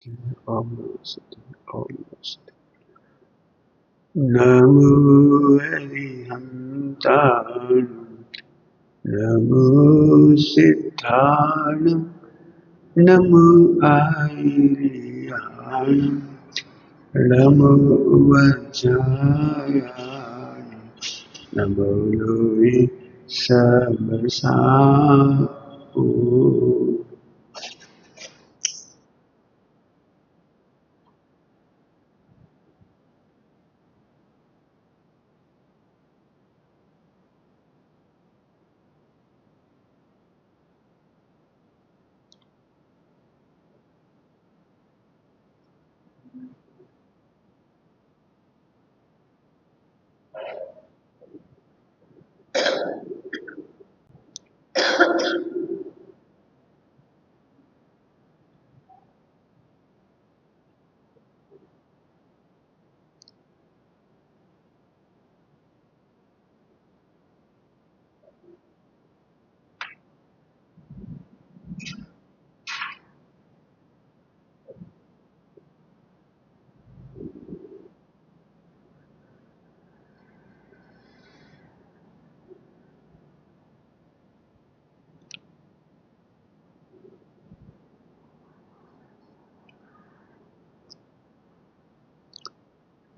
ओम सती ओम सती। नमो हरिहंताय नमो सिद्धाय नमो आयर्याय नमो वज्राय नमो लोके सर्वसाओ।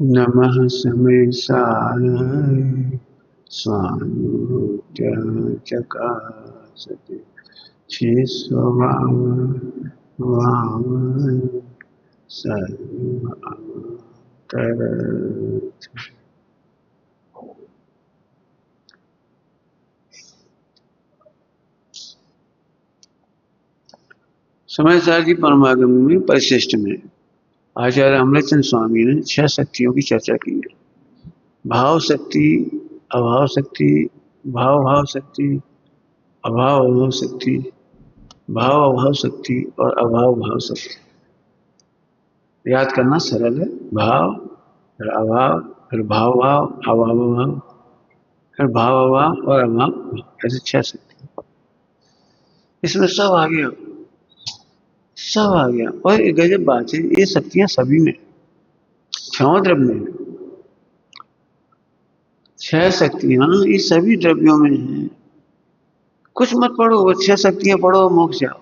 नमः समेशाय स्वानुत्याचकासते शेषवाम वाम सर्वातर। समय सार की परमागम में परिशिष्ट में आचार्य अमृतचंद स्वामी ने 6 शक्तियों की चर्चा की है। भाव शक्ति, अभाव शक्ति, भाव भाव शक्ति, अभाव अभाव शक्ति, भाव अभाव शक्ति और अभाव भाव शक्ति। याद करना सरल है। भाव, फिर अभाव, फिर भाव भाव, अभाव अभाव, फिर भाव अभाव और अभाव भाव, ऐसे 6 शक्ति। इसमें सब आ गया, सब आ गया। और एक गजब बात है, ये शक्तियां सभी में, 6 द्रव्य में, 6 शक्तियां ये सभी द्रव्यों में है। कुछ मत पढ़ो, वो 6 शक्तियां पढ़ो, मोक्ष जाओ।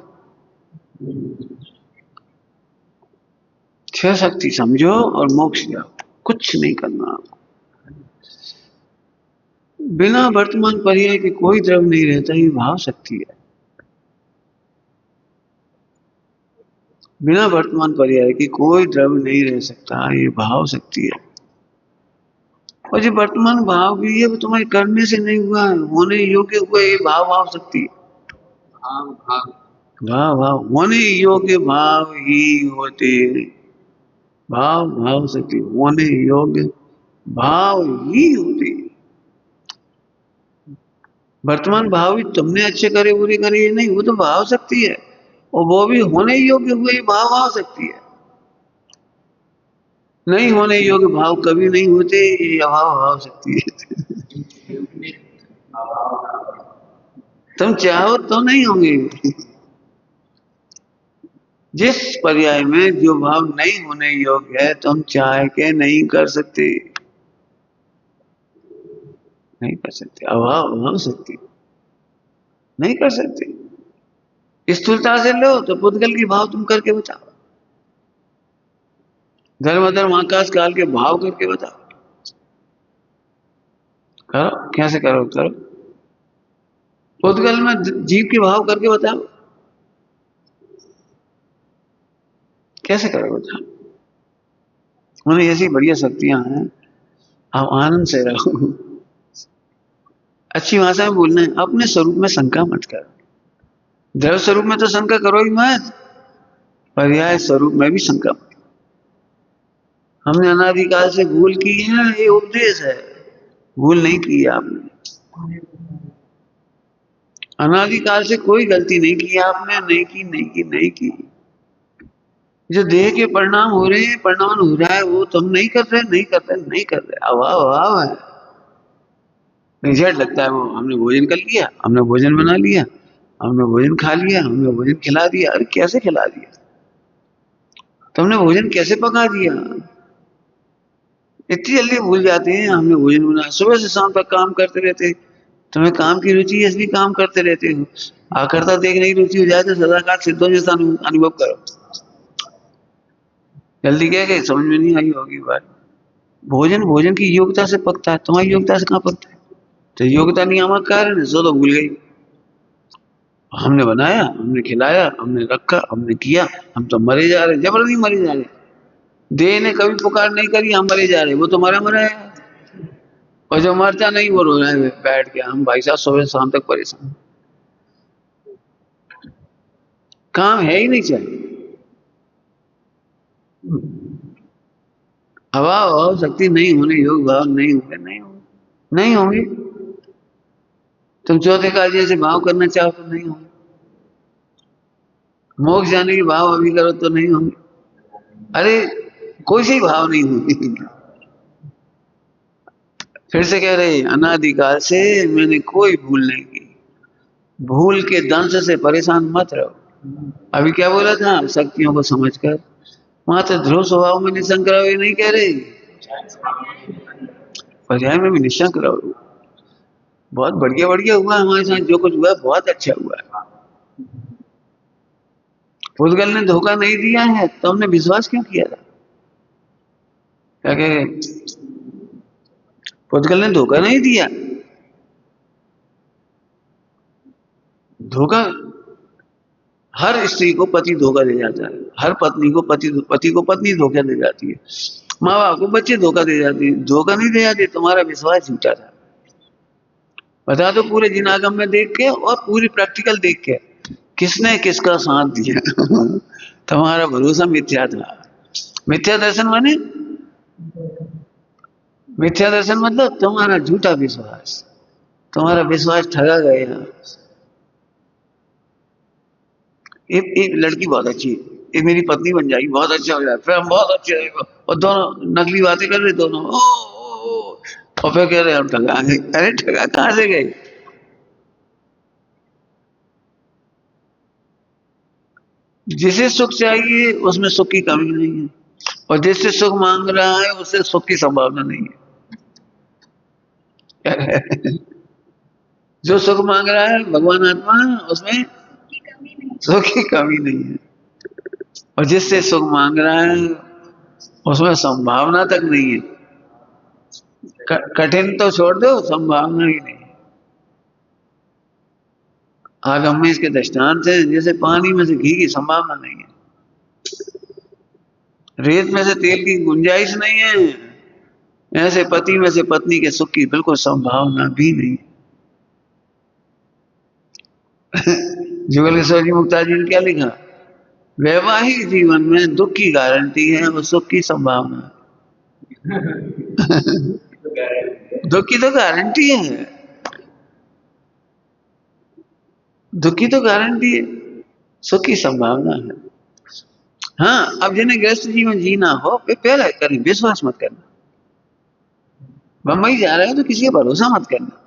6 शक्ति समझो और मोक्ष जाओ, कुछ नहीं करना आपको। बिना वर्तमान पर्याय के कोई द्रव्य नहीं रहता, ये भाव शक्ति है। बिना वर्तमान पर्याय के कोई द्रव्य नहीं रह सकता, ये भाव शक्ति है। और जो वर्तमान भाव भी है वो तुम्हारे करने से नहीं हुआ है, होने योग्य हुआ, ये भाव भाव शक्ति है। भाव भाव होने योग्य भाव ही होते, भाव भाव शक्ति होने योग्य भाव ही होते। वर्तमान भाव भी तुमने अच्छे करे बुरे करे ये नहीं, वो तो भाव शक्ति है। और वो भी होने योग्य हुए, भाव भाव शक्ति है। नहीं होने योग्य भाव कभी नहीं होते, ये अभाव भाव शक्ति है। तुम चाहो तो नहीं होंगे। जिस पर्याय में जो भाव नहीं होने योग्य है, तुम चाह के नहीं कर सकते, नहीं कर सकते। अभाव अभाव शक्ति नहीं कर सकते। स्थूलता से लो तो पुद्गल की भाव तुम करके बताओ, धर्म धर्म आकाश काल के भाव करके बताओ। करो, कैसे करो, करो। पुद्गल में जीव के भाव करके बताओ, कैसे करो बताओ। उन्हें ऐसी बढ़िया शक्तियां हैं, आप आनंद से रहो। अच्छी भाषा में बोलना है, अपने स्वरूप में शंका मत करो। द्रव्य स्वरूप में तो शंका करो ही मत, पर्याय स्वरूप में भी शंका मत। हमने अनादिकाल से भूल की है, ये उपदेश है, भूल नहीं की है आपने। अनादिकाल से कोई गलती नहीं की आपने, नहीं की नहीं की नहीं की। जो देह के परिणाम हो रहे हैं, परिणाम हो रहा है, वो तुम नहीं कर रहे, नहीं कर रहे, नहीं कर रहे। अभाव अभाव है। रिजल्ट लगता है वो, हमने भोजन कर लिया, हमने भोजन बना लिया, हमने भोजन खा लिया, हमने भोजन खिला दिया। अरे कैसे खिला दिया? तुमने भोजन कैसे पका दिया? इतनी जल्दी भूल जाते हैं हमने भोजन बनाया। सुबह से शाम तक काम करते रहते, तुम्हें काम की रुचि है इसलिए काम करते रहते हो। आखिरता देखने की रुचि हो जाए तो सदाकाल सिद्धों जैसा अनुभव करो। जल्दी क्या गए, समझ में नहीं आई होगी बात। भोजन भोजन की योग्यता से पकता है, तुम्हारी योग्यता से कहाँ पकता है? तो योग्यता नियामक कारण है, सो तो भूल गई। हमने बनाया, हमने खिलाया, हमने रखा, हमने किया, हम तो मरे जा रहे, जबरदस्ती मरे जा रहे। देह ने कभी पुकार नहीं करी, हम मरे जा रहे, वो तो मरा मरा है। और जो मरता नहीं वो रो रहा है बैठ के। हम भाई साहब सुबह शाम तक परेशान, काम है ही नहीं चाहिए। अभाव भाव शक्ति नहीं होने योग भाव नहीं होंगे, नहीं होंगे, नहीं होंगे। तुम चौथे कार्य से भाव करना चाहो तो नहीं होंगे। मोक्ष जाने के भाव अभी करो तो नहीं होंगे। अरे कोई से भाव नहीं होंगे। फिर से कह रहे अनादिकाल से मैंने कोई भूल नहीं की। भूल के दंश से परेशान मत रहो। अभी क्या बोला था, शक्तियों को समझकर मात्र ध्रुव स्वभाव में निशंक रहो, ये नहीं कह रहे। पर्याय में भी निशंक रहो। बहुत बढ़िया बढ़िया हुआ हमारे साथ, जो कुछ हुआ बहुत अच्छा हुआ। पुद्गल ने धोखा नहीं दिया है तो हमने विश्वास क्यों किया था? क्या कहे, पुद्गल ने धोखा नहीं दिया। धोखा, हर स्त्री को पति धोखा दे जाता है, हर पत्नी को पति को पत्नी धोखा दे जाती है, माँ बाप को बच्चे धोखा दे जाते हैं। धोखा नहीं दे जाते, तुम्हारा विश्वास झूठा था। बता दो पूरे जिनागम में देख के और पूरी प्रैक्टिकल देख के किसने किसका साथ दिया। तुम्हारा भरोसा मिथ्या था। मिथ्या दर्शन माने, मिथ्या दर्शन मतलब तुम्हारा झूठा विश्वास, तुम्हारा विश्वास ठगा गया। एक लड़की बहुत अच्छी है, ये मेरी पत्नी बन जाएगी, बहुत अच्छा हो जाएगा, फिर हम बहुत अच्छे रहेगा। और दोनों नकली बातें कर रहे दोनों, ओ। और फिर कह रहे हम ठगा गए। अरे ठगा कहाँ से गए? जिसे सुख चाहिए उसमें सुख की कमी नहीं है, और जिससे सुख मांग रहा है उससे सुख की संभावना नहीं है। जो सुख मांग रहा है भगवान आत्मा, उसमें सुख की कमी नहीं है। और जिससे सुख मांग रहा है उसमें संभावना तक नहीं है। कठिन तो छोड़ दो, संभावना ही नहीं। आगम में इसके दृष्टांत है, जैसे पानी में से घी की संभावना नहीं है, रेत में से तेल की गुंजाइश नहीं है, ऐसे पति में से पत्नी के सुख की बिल्कुल संभावना भी नहीं। जुगलेश्वर जी मुक्ता जी ने क्या लिखा, वैवाहिक जीवन में दुख की गारंटी है और सुख की संभावना। दुख की तो गारंटी है, दुख की तो गारंटी है, सुख की संभावना है। हाँ, अब जिन्हें गृहस्थ जीवन जीना हो वे पहले करें, विश्वास मत करना। बम्बई जा रहे हो तो किसी का भरोसा मत करना।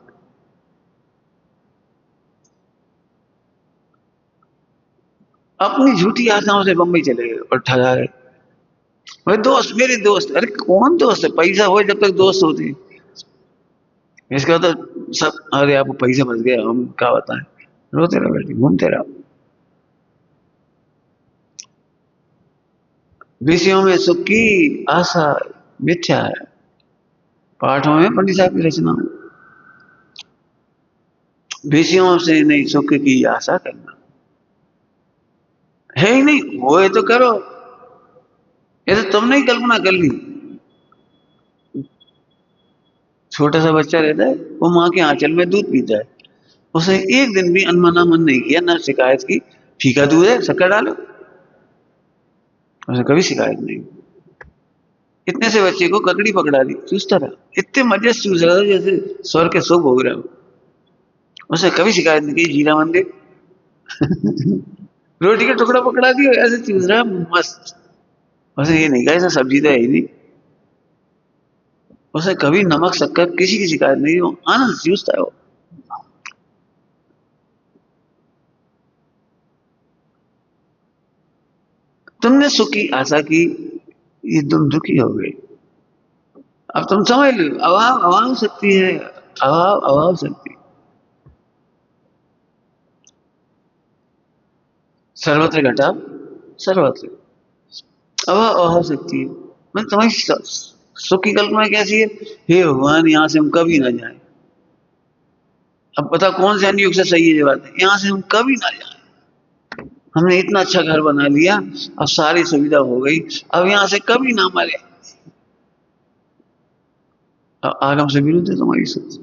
अपनी झूठी आशाओं से बम्बई चले गए और ठगा गए। भाई दोस्त, मेरे दोस्त, अरे कौन दोस्त है? पैसा हो जब तक दोस्त होते हैं। इसका तो सब, अरे आपको पैसे फंस गए, हम क्या बताएं। रोते रहो बेटी, घूमते रहो। विषयों में सुख की आशा मिथ्या है। पाठों में पंडित साहब की रचना, विषयों से नहीं सुख की आशा करना है ही नहीं। वो है तो करो, ये तो तुमने ही कल्पना कर ली। छोटा सा बच्चा रहता है, वो माँ के आंचल में दूध पीता है, उसे एक दिन भी अनमना मन नहीं किया, ना शिकायत की, फीका दूध है शक्कर डालो, उसे कभी शिकायत नहीं। इतने से बच्चे को ककड़ी पकड़ा दी, चूसता रहा, इतने मजे से चूस रहा था जैसे स्वर के सुख भोग रहा हो। उसे कभी शिकायत नहीं की, जीरा मंदिर। रोटी का टुकड़ा पकड़ा दिया, ऐसे चूस रहा मस्त। उसे ये नहीं कहा ऐसा सब्जी तो है ही नहीं। उसे कभी नमक शक्कर किसी की शिकायत नहीं, हो आनंद से चूसता है वो। तुमने सुख की आशा की, ये तुम दुखी हो गए। अब तुम समझ लो, अभाव अभाव शक्ति है, अभाव अभाव शक्ति। सर्वत्र घटा सर्वत्र, अभाव अभाव शक्ति है। मैं तुम्हारी सुख की कल्पना कैसी है? हे भगवान, यहाँ से हम कभी ना जाए। अब पता कौन से अनुयोग से सही है ये बात है, यहाँ से हम कभी ना जाए। हमने इतना अच्छा घर बना लिया, अब सारी सुविधा हो गई, अब यहाँ से कभी ना मरे। आगम से विरुद्ध है तुम्हारी सोच।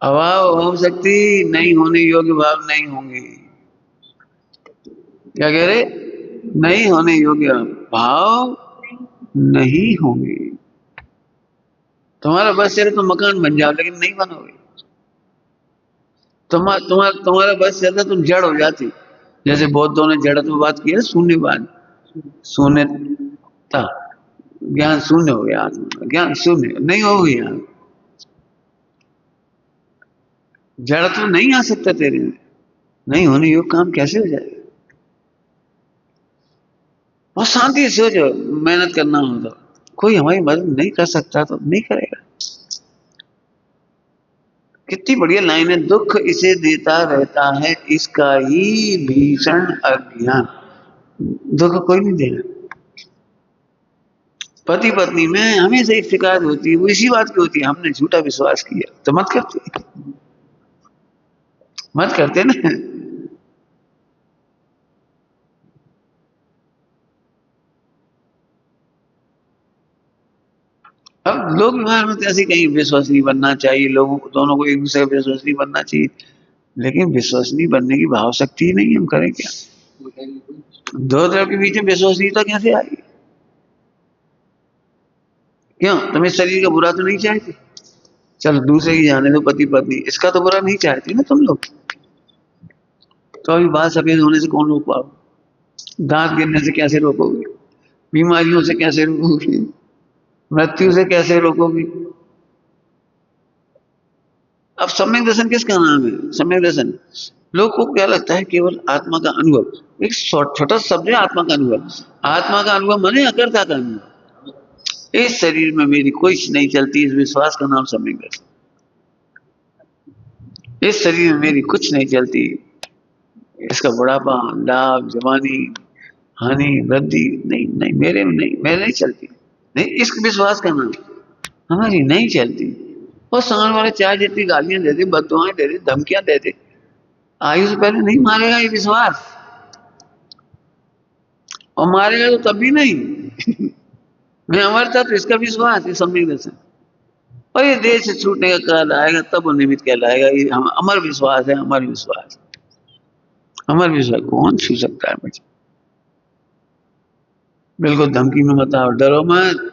अभाव अभाव शक्ति, नहीं होने योग्य भाव नहीं होंगे। क्या कह रहे? नहीं होने योग्य भाव नहीं होंगे। तुम्हारा बस चले तो मकान बन जाओ, लेकिन नहीं बनोगे। तुम्हारा बस चलता तुम जड़ हो जाती। जैसे बौद्धों ने जड़ में बात की है, शून्यवाद, शून्य था, ज्ञान शून्य हो गया, आत्मा ज्ञान शून्य नहीं हो गया। जड़ तो नहीं आ सकता तेरे में, नहीं होने योग काम कैसे हो जाएगा? बहुत शांति से सोचो, मेहनत करना हो तो कोई हमारी मदद नहीं कर सकता तो नहीं करेगा। कितनी बढ़िया लाइन है, दुख इसे देता रहता है इसका ही भीषण अज्ञान। दुख कोई नहीं देगा। पति पत्नी में हमेशा एक शिकायत होती है, वो इसी बात की होती है, हमने झूठा विश्वास किया। तो मत करते, मत करते ना। अब लोग व्यवहार में तो ऐसे कहीं विश्वसनीय बनना चाहिए, लोगों को दोनों को एक दूसरे का विश्वसनीय बनना चाहिए, लेकिन विश्वसनीय बनने की भाव शक्ति ही नहीं, हम करें क्या? दो तरफ के बीच में विश्वसनीयता कैसे आएगी? क्यों? तुम इस शरीर का बुरा तो नहीं चाहते? चलो दूसरे की जाने दो, पति पत्नी, इसका तो बुरा नहीं चाहती ना तुम लोग। तो अभी बाल सफेद होने से कौन रोक पाओ? दांत गिरने से कैसे रोकोगे? बीमारियों से कैसे रोकोगे? मृत्यु से कैसे रोकोगे? अब सम्यक दर्शन किसका नाम है? सम्यक दर्शन। लोग को क्या लगता है? केवल आत्मा का अनुभव, एक छोटा शब्द है आत्मा का अनुभव। आत्मा का अनुभव माने अकर्ता का अनुभव। इस शरीर में मेरी कोई नहीं चलती, इस विश्वास का नाम सम्यक दर्शन। इस शरीर में मेरी कुछ नहीं चलती, इसका बुढ़ापा, लाभ, जवानी, हानि, वृद्धि नहीं नहीं, मेरे में नहीं, मेरे नहीं चलती, नहीं, इस विश्वास का नाम हमारी नहीं चलती। और सामने वाले चाहे जितनी गालियां दे दे, बददुआएं दे दे, धमकियां दे दे, आयु से पहले नहीं मारेगा ये विश्वास, और मारेगा तो तब भी नहीं। मैं अमर था तो इसका विश्वास, ये सम्यक दर्शन। और ये देह से छूटने का काल आएगा तब वो निमित्त कहलाएगा। ये हम अमर विश्वास है, अमर विश्वास, अमर विश्वास। कौन छू सकता है मुझे? बिल्कुल धमकी में मत आओ, डरो मत।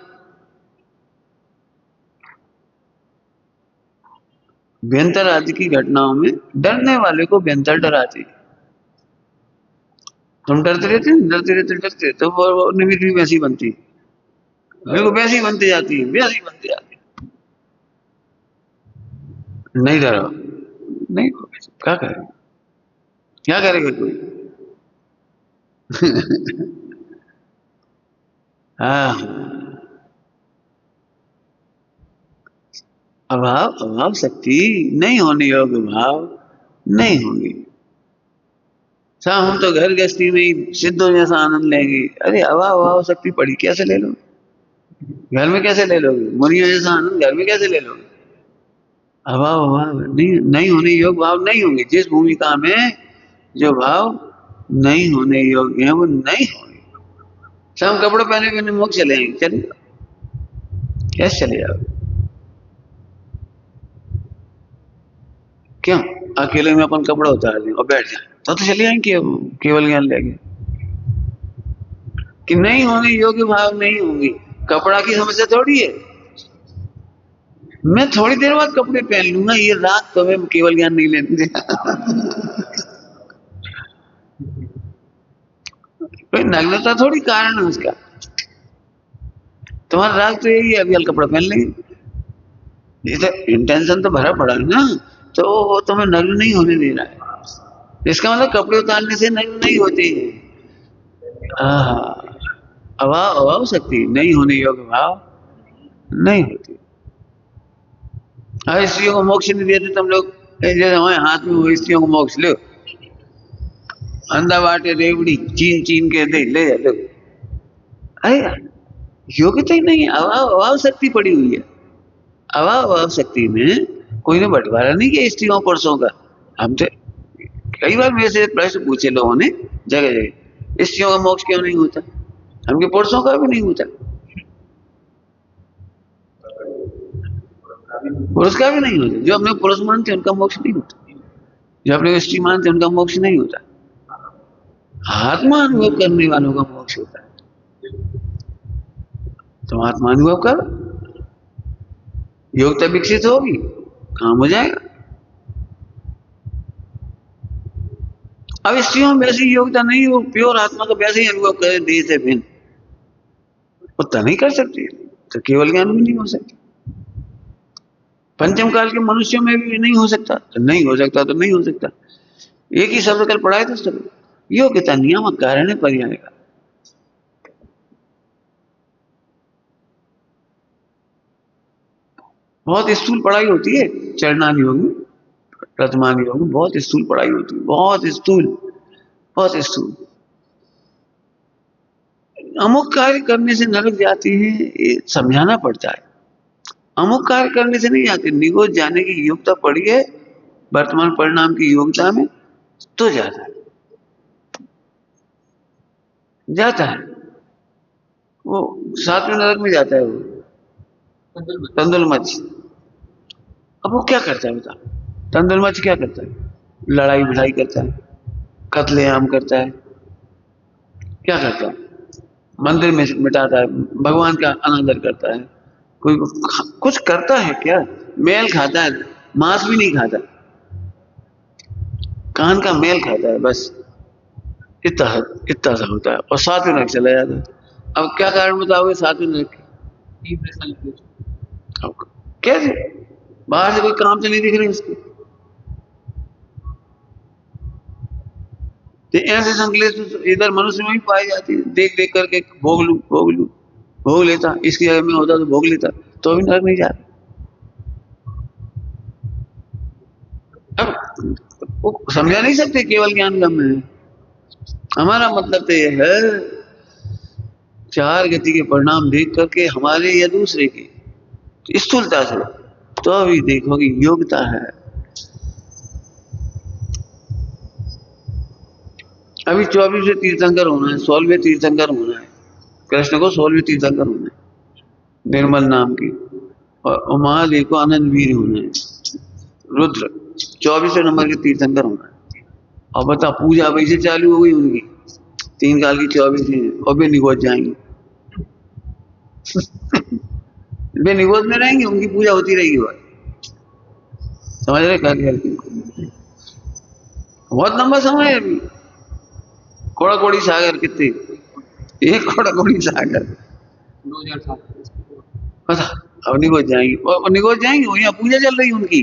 व्यंतर आदि की घटनाओं में डरने वाले को व्यंतर डराते। तुम डरते रहते, डरते रहते, डरते तो वो निमित्त भी वैसी बनती, बिल्कुल वैसी बनती जाती है, वैसी बनती जाती है। नहीं डरो, नहीं, क्या करेगा, क्या करेगा कोई? हाँ, अभाव अभाव शक्ति, नहीं होने योग्य भाव नहीं होंगे। हम तो घर गृहस्थी में ही सिद्धों जैसा आनंद लेंगे। अरे अभाव अभाव शक्ति पड़ी, कैसे ले लो? घर में कैसे ले लोगे? मुनियों जैसा आनंद घर में कैसे ले लोगे? अभाव अभाव नहीं, नहीं होने योग्य भाव नहीं होंगे। जिस भूमिका में जो भाव नहीं होने योग्य है वो नहीं होंगे। सब कपड़े पहने पहने मुख चले आएंगे, चलिए कैसे चले जाओ? क्यों? अकेले में अपन कपड़ा उतार दें और बैठ जाए तो चले आएंगे केवल ज्ञान लेके। कि नहीं होने योग्य भाव नहीं होंगे, कपड़ा की समस्या थोड़ी है। मैं थोड़ी देर बाद कपड़े पहन लूंगा, ये रात तो मैं केवल ज्ञान नहीं लेने देगा। कोई नग्नता थोड़ी कारण है उसका। तुम्हारा राग तो यही है, अभी कपड़ा पहन लेंगे। ये तो इंटेंशन तो भरा पड़ा है ना, तो वो तुम्हें नग्न नहीं होने दे रहा है। इसका मतलब कपड़े उतारने से नग्न नहीं होते हैं। हाँ, अभाव अभाव शक्ति नहीं होने योग्य भाव नहीं होती। स्त्रियों को मोक्ष नहीं देते तुम लोग, जैसे हमारे हाथ में वो स्त्रियों को मोक्ष लो, अंधा बाटे रेवड़ी चीन चीन के दे ले लो। अरे योग्यता ही नहीं है, अभाव अभाव शक्ति पड़ी हुई है। अभाव अभाव शक्ति में कोई ने बंटवारा नहीं किया स्त्रियों पुरुषों का। हम तो कई बार मेरे से प्रश्न पूछे लोगों ने जगह जगह, स्त्रियों का मोक्ष क्यों नहीं होता, हमके पुरुषों का भी नहीं होता, पुरुष का भी नहीं होता। जो अपने पुरुष मानते उनका मोक्ष नहीं होता, जो अपने स्त्री मानते उनका मोक्ष नहीं होता। आत्मा अनुभव करने वालों का मोक्ष होता है। तो आत्मा अनुभव कर, योग्यता विकसित होगी, काम हो जाएगा। अब स्त्रियों में वैसी योग्यता नहीं, वो प्योर आत्मा का वैसे ही अनुभव करे देह से भिन्न, उतना नहीं कर सकती, तो केवल ज्ञान भी नहीं हो सकता। पंचम काल के मनुष्यों में भी नहीं हो सकता, तो नहीं हो सकता, तो नहीं हो सकता। एक ही शब्द कल पढ़ाए थे सब, योग्यता नियामक कारण है पर्याय का। बहुत स्थूल पढ़ाई होती है चरणान योग में, प्रथमान योग में बहुत स्थूल पढ़ाई होती है, बहुत स्थूल, बहुत स्थूल। अमुक कार्य करने से नरक जाती है, ये समझाना पड़ता है। अमुक कार्य करने से नहीं आती, निगोज जाने की योग्यता पड़ी है वर्तमान परिणाम की योग्यता में, तो जाता है, जाता है। वो सातवें नरक में जाता है, वो तंदुल मच। अब वो क्या करता है बता, तंदुल मच क्या करता है, लड़ाई भिड़ाई करता है, कत्लेआम करता है, क्या करता है, मंदिर में मिटाता है, भगवान का अनादर करता है, कोई कुछ करता है क्या, मेल खाता है, मांस भी नहीं खाता, कान का मेल खाता है, बस इतना इतना सा होता है, और सातवें नरक चला जाता है। अब क्या कारण बताओगे सातवें नरक, कैसे, बाहर से कोई काम तो नहीं दिख रही उसको, तो ऐसे संकलेश इधर मनुष्य में ही पाई जाती है, देख देख करके भोग लू भोग लू, भोग लेता, इसकी जगह में होता तो भोग लेता, तो भी नरक नहीं जाता। अब वो समझा नहीं सकते केवल ज्ञान गम है। हमारा मतलब तो यह है, चार गति के परिणाम देख करके हमारे या दूसरे की स्थूलता से, तो अभी देखोगी योग्यता है। अभी 24वें तीर्थंकर होना है, 16वें तीर्थंकर होना है, कृष्ण को 16वें तीर्थंकर होना है निर्मल नाम की, और महादेव को आनंद वीर होना है, रुद्र 24वें नंबर के तीर्थंकर होना है। और बता पूजा वैसे चालू हो गई उनकी, 3 साल की 24 और वे निगोज जाएंगे वे निगोज में रहेंगे, उनकी पूजा होती रहेगी। बात समझ रहे, करके बहुत लंबा समय है अभी। कोड़ा कोड़ी सागर कितने, एक कोड़ा कोड़ी सागर 2007 पता, अब निगोज जाएंगे, और निगोज जाएंगे, यहाँ पूजा चल रही है उनकी,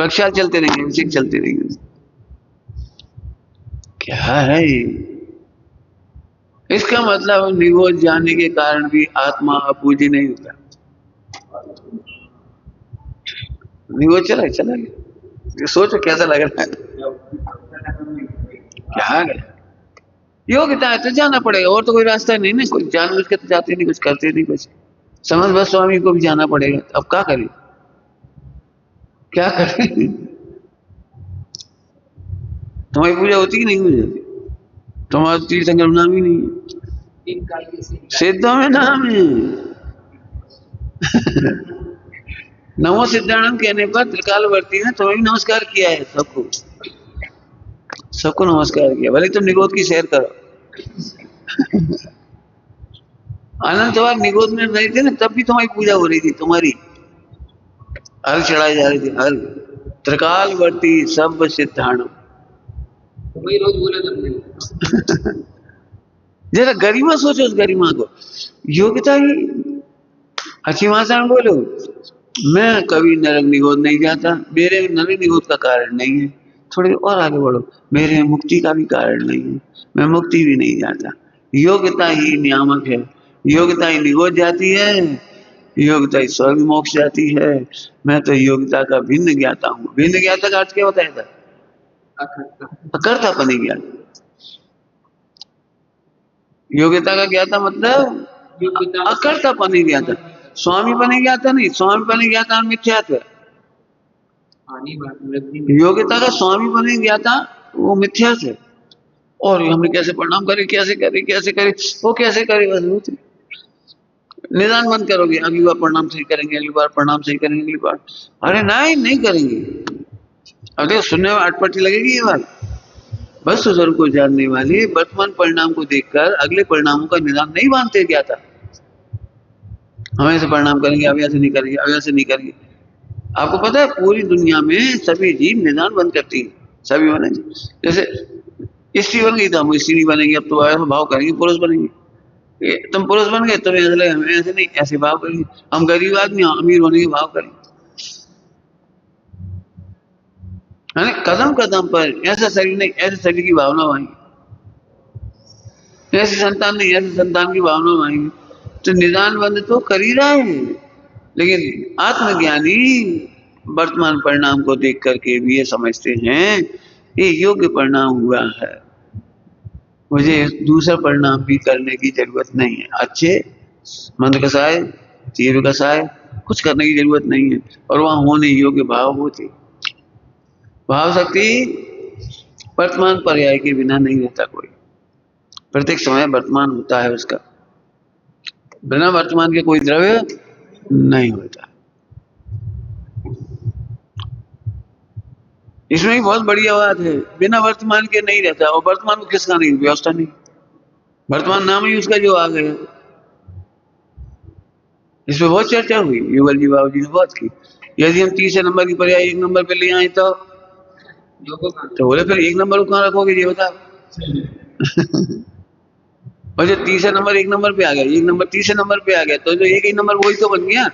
कक्षा चलते रहेंगे, अभिषेक चलते रहेंगे। क्या है ये, इसका मतलब निगोज जाने के कारण भी आत्मा अपूजी नहीं होता। निगोज चला चला गया, सोचो कैसा लग रहा है, क्या है योग्यता है तो जाना पड़ेगा, और तो कोई रास्ता नहीं ना, कोई जानबूझ के तो जाते नहीं, कुछ करते नहीं, कुछ समझ बस स्वामी को भी जाना पड़ेगा। अब क्या करें, क्या करें, तुम्हारी पूजा होती कि नहीं हो जाती, तुम्हारा तीर्थंकर नाम ही नहीं है, सिद्धों में नाम है नमो सिद्धानंद कहने पर त्रिकालवर्ती ने तुम्हें भी नमस्कार किया है, सबको सबको नमस्कार किया, भले तुम निगोद की शेयर करो अनंत बार निगोद में नहीं थे ना, तब भी तुम्हारी पूजा हो रही थी, तुम्हारी हल चढ़ाई जा रही थी, हल त्रिकालवर्ती सब सिद्धाणु वही रोज बोले जरा गरिमा सोचो, उस गरिमा को, योग्यता ही अच्छी भाषा में बोलो, मैं कभी नरक निगोद नहीं जाता, मेरे नरक निगोद का कारण नहीं है, थोड़ी और आगे बढ़ो, मेरे मुक्ति का भी कारण नहीं है, मैं मुक्ति भी नहीं जाता। योग्यता ही नियामक है, योग्यता ही निगोच जाती है, योग्यता ही स्वर्ग मोक्ष जाती है। मैं तो योग्यता का भिन्न ज्ञाता हूँ। भिन्न ज्ञाता का अर्थ क्या होता है? अकर्ता बने ज्ञाता। योग्यता का ज्ञाता मतलब अकर्ता बने ज्ञाता, स्वामी बने ज्ञाता नहीं। स्वामी बने ज्ञाता मिथ्यात्व है। योग्यता का स्वामी बने ज्ञाता वो मिथ्यात्व है। और हमने कैसे प्रणाम करे, कैसे करे, कैसे करे, वो कैसे करे, बस निदान बंद करोगे, अगली बार प्रणाम सही करेंगे, अगली बार प्रणाम सही करेंगे, अगली बार अरे नहीं नहीं करेंगे। अरे सुनने में अटपटी लगेगी ये बात। बस स्वरूप को जानने वाले वर्तमान परिणाम को देखकर अगले परिणामों का निदान नहीं मानते क्या था। हम ऐसे परिणाम करेंगे, अब ऐसे नहीं करेंगे, अब ऐसे नहीं करेंगे। आपको पता है पूरी दुनिया में सभी जीव निदान बंद करती है, सभी बनेंगे। जैसे स्त्री बन गई तो हम स्त्री नहीं बनेंगे, अब तो ऐसा भाव करेंगे पुरुष बनेंगे। तुम पुरुष बन गए तो ऐसे लगे हमें ऐसे नहीं, ऐसे भाव करेंगे। हम गरीब आदमी अमीर होने के भाव करेंगे। कदम कदम पर ऐसा शरीर नहीं, ऐसे शरीर की भावना आएंगी, ऐसी संतान नहीं, ऐसे संतान की भावना आएंगी। तो निदान बंद तो कर ही रहा है, लेकिन आत्मज्ञानी वर्तमान परिणाम को देख करके भी ये समझते हैं ये योग्य परिणाम हुआ है, मुझे दूसरा परिणाम भी करने की जरूरत नहीं है। अच्छे मंद कसाय तीव्र कसाय कुछ करने की जरूरत नहीं है। और वहां होने योग्य भाव होते। भाव शक्ति वर्तमान पर्याय के बिना नहीं रहता कोई। प्रत्येक समय वर्तमान होता है उसका, बिना वर्तमान के कोई द्रव्य नहीं होता। इसमें भी बहुत बढ़िया बात है, बिना वर्तमान के नहीं रहता। और वर्तमान को किसका नहीं, व्यवस्था नहीं, वर्तमान नाम ही उसका जो आ गया। इसमें बहुत चर्चा हुई, युगल जी बाबू जी ने बहुत की। यदि हम तीसरे नंबर की पर्याय एक नंबर पे ले आए तो बोले फिर एक नंबर को कहाँ रखोगे ये बता। और जो तीसरा नंबर एक नंबर पे आ गया, एक नंबर तीसरे नंबर पे आ गया, तो जो एक ही नंबर वही तो बन गया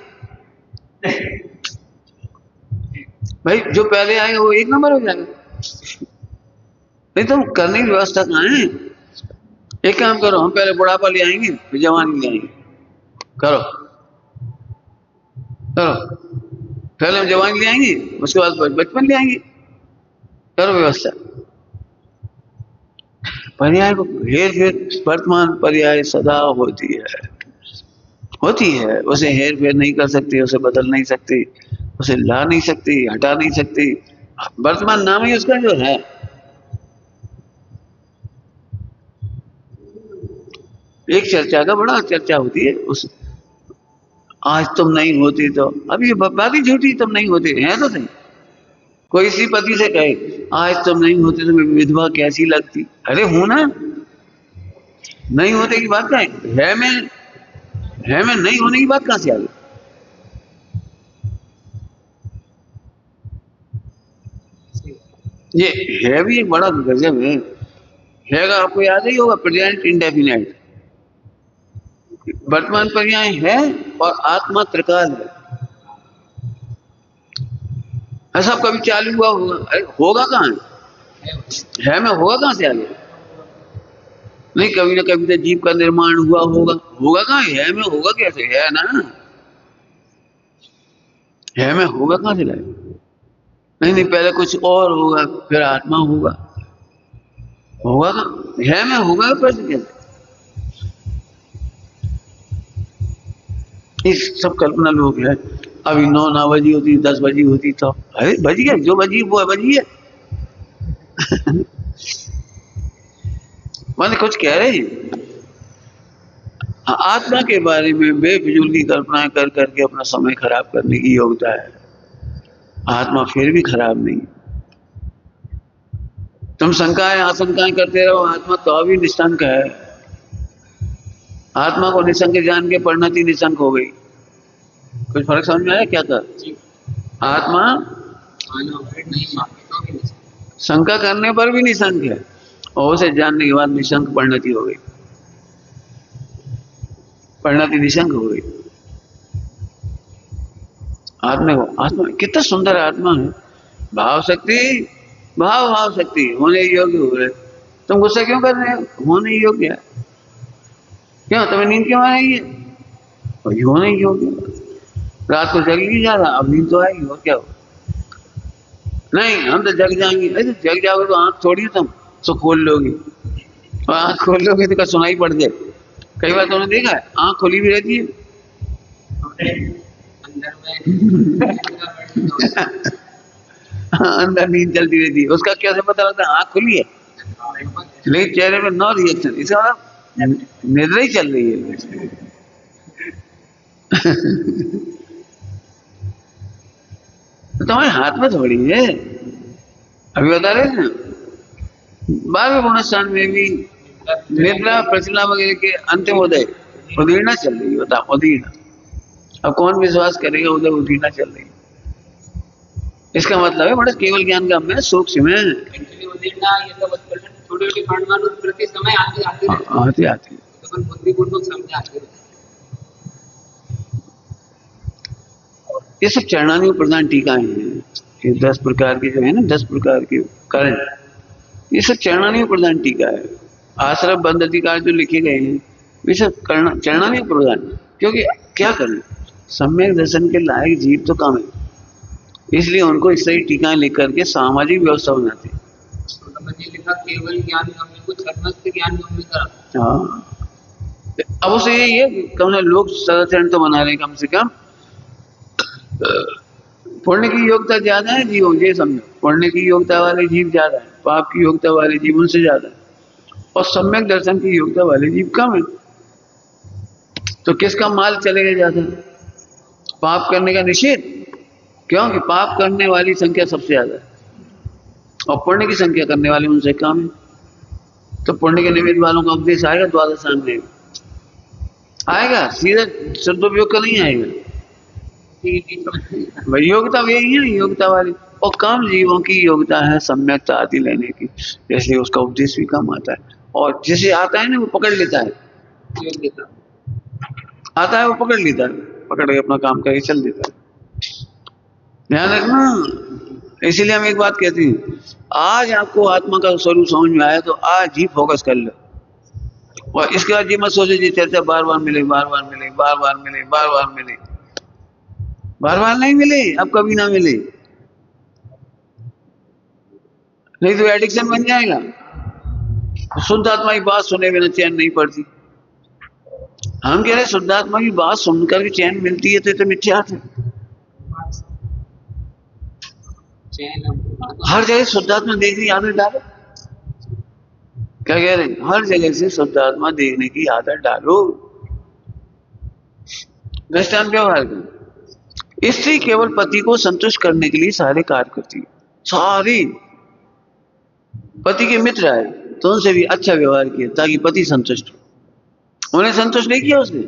भाई। जो पहले आएगा वो एक नंबर हो जाएगा। नहीं तो करने की व्यवस्था कहाँ है। एक काम करो, हम पहले बुढ़ापा ले आएंगे फिर जवानी ले आएंगे। करो करो, पहले हम जवानी ले आएंगे उसके बाद बचपन ले आएंगे। करो व्यवस्था। पर्याय को हेर फेर वर्तमान पर्याय सदा होती है, उसे हेर फेर नहीं कर सकते, उसे बदल नहीं सकते, उसे ला नहीं सकते, हटा नहीं सकते। वर्तमान नाम ही उसका जो है। एक चर्चा का बड़ा चर्चा होती है उस, आज तुम नहीं होती तो, अब ये बात ही झूठी, तुम नहीं होते हैं तो नहीं। कोई इसी पति से कहे आज तुम नहीं होते तो मैं विधवा कैसी लगती। अरे हूं ना, नहीं होते की बात क्या है, मैं नहीं होने की बात कहां से आ गई। ये है भी एक बड़ा गजब है का आपको याद ही होगा, प्रेजेंट इंडेफिनाइट। वर्तमान पर्याय है और आत्मा त्रिकाल है। ऐसा कभी चालू हुआ होगा, अरे होगा कहाँ है में होगा कहाँ से आ गया। नहीं, कभी ना कभी तो जीव का निर्माण हुआ होगा कहाँ है में होगा कैसे, है ना, है में होगा कहाँ से लाए। नहीं पहले कुछ और होगा फिर आत्मा होगा कहाँ है में होगा कैसे कैसे। इस सब कल्पना लोग है। अभी 9 ना बजी होती 10 बजी होती तो अरे बजी है, जो बजी वो बजी है। मैंने कुछ कह रहे हैं आत्मा के बारे में बेफिजूल की कल्पनाएं कर करके अपना समय खराब करने की योग्यता है। आत्मा फिर भी खराब नहीं। तुम शंकाएं आशंकाएं करते रहो, आत्मा तो अभी निशंक है। आत्मा को निशंक जान के परिणति निशंक हो गई। कुछ फर्क समझ में आया क्या था। आत्मा शंका करने पर भी निशंक है और उसे जानने के बाद निशंक परिणति हो गई, परिणति निशंक हो गई। आत्मा कितना सुंदर आत्मा है। भाव शक्ति होने योग्य हो रहे, तुम गुस्सा क्यों कर रहे हो? हो नहीं योग्य है। क्यों तुम्हें नींद क्यों आ रही है? और हो नहीं योग्य। रात को जग नहीं जा रहा, अब नींद तो आएगी, और क्या हो? नहीं हम तो जग जाएंगे। अरे जग जाओगे तो आंख थोड़ी तुम सो खोल लोगे, और आंख खोल लोगे तो क्या सुनाई पड़ जाए? कई बार तुमने देखा है आंख खोली भी रहती है। अंदर नींद चलती रहती है, उसका कैसे पता लगता है आंख खुली है? लेकिन चेहरे में नो रिएक्शन, इसका मतलब निद्रा ही चल रही है। तो तुम्हारे हाथ में थोड़ी है। अभी बता रहे थे ना 12वें गुण स्थान में भी निद्रा प्रचला वगैरह के अंतिम उदय उदीर्णा चल रही है। बताओ उदीर्णा, अब कौन विश्वास करेगा उधर उदीर्णा चल रही है? इसका मतलब है बड़ा केवल ज्ञान का में सूक्ष्म है। एक्चुअली उदीर्णा ये सब छोटे-छोटे परमाणु प्रति समय आते आते रहते हैं। आते आते तो अपन बुद्धिपूर्वक समझाते हैं। ये सब चरणानी प्रधान टीकाएं हैं। ये 10 प्रकार की जो है ना, 10 प्रकार के कारण, ये सब चरणानी प्रधान टीका है। आश्रम बंद अधिकार जो लिखे गए हैं ये सब चरणानी प्रधान। क्योंकि क्या करें, सम्यक दर्शन के लायक जीव तो कम है, इसलिए उनको इस तरह टीकाएं लिख करके सामाजिक व्यवस्था बनाते हैं। तो मैंने लिखा केवल ज्ञान गम्य को छद्मस्त ज्ञान गम्य करा। हाँ, अब उसे यही है कि कम से लोग सदाचरण तो बना रहे हैं, कम से कम पुण्य की योग्यता ज्यादा है जीवों, ये समझो। पुण्य की योग्यता वाले जीव ज्यादा है, पाप की योग्यता वाले जीव उनसे ज्यादा है, और सम्यक दर्शन की योग्यता वाले जीव कम है। तो किसका माल चलेगा ज्यादा? पाप करने का निषेध, क्योंकि पाप करने वाली संख्या सबसे ज्यादा है और पुण्य की संख्या करने वाले उनसे कम है। तो पुण्य के निमित्त वालों का उपदेश आएगा द्वादशांग में, आएगा, सीधा सदुपयोग का नहीं आएगा। भाई योग्यता यही है, योग्यता वाली, और कम जीवों की योग्यता है सम्यकता आदि लेने की, इसलिए उसका उपदेश भी कम आता है। और जिसे आता है ना वो पकड़ लेता है, योग्यता आता है वो पकड़ लेता है, पकड़ के अपना काम करके चल देता है। ध्यान रखना। इसीलिए हम एक बात कहते हैं, आज आपको आत्मा का स्वरूप समझ में आया तो आज ही फोकस कर लो, और इसके बाद ये मत सोचो जी चर्चा बार बार मिले, बार बार मिले, बार बार मिले, बार बार मिले। बार बार नहीं मिले, अब कभी ना मिले, नहीं तो एडिक्शन बन जाएगा। शुद्ध आत्मा की बात सुने बिना चैन नहीं पड़ती। हम कह रहे शुद्ध आत्मा की बात सुनकर भी चैन मिलती है तो ये तो मिथ्या है। हर जगह शुद्ध आत्मा देखने की आदत डालो। क्या कह रहे हैं? हर जगह से शुद्ध आत्मा देखने की आदत डालो। दृष्टांत व्यवहार का, स्त्री केवल पति को संतुष्ट करने के लिए सारे कार्य करती है, सारी। पति के मित्र आए तो उनसे भी अच्छा व्यवहार किया ताकि पति संतुष्ट हो। उन्हें संतुष्ट नहीं किया उसने,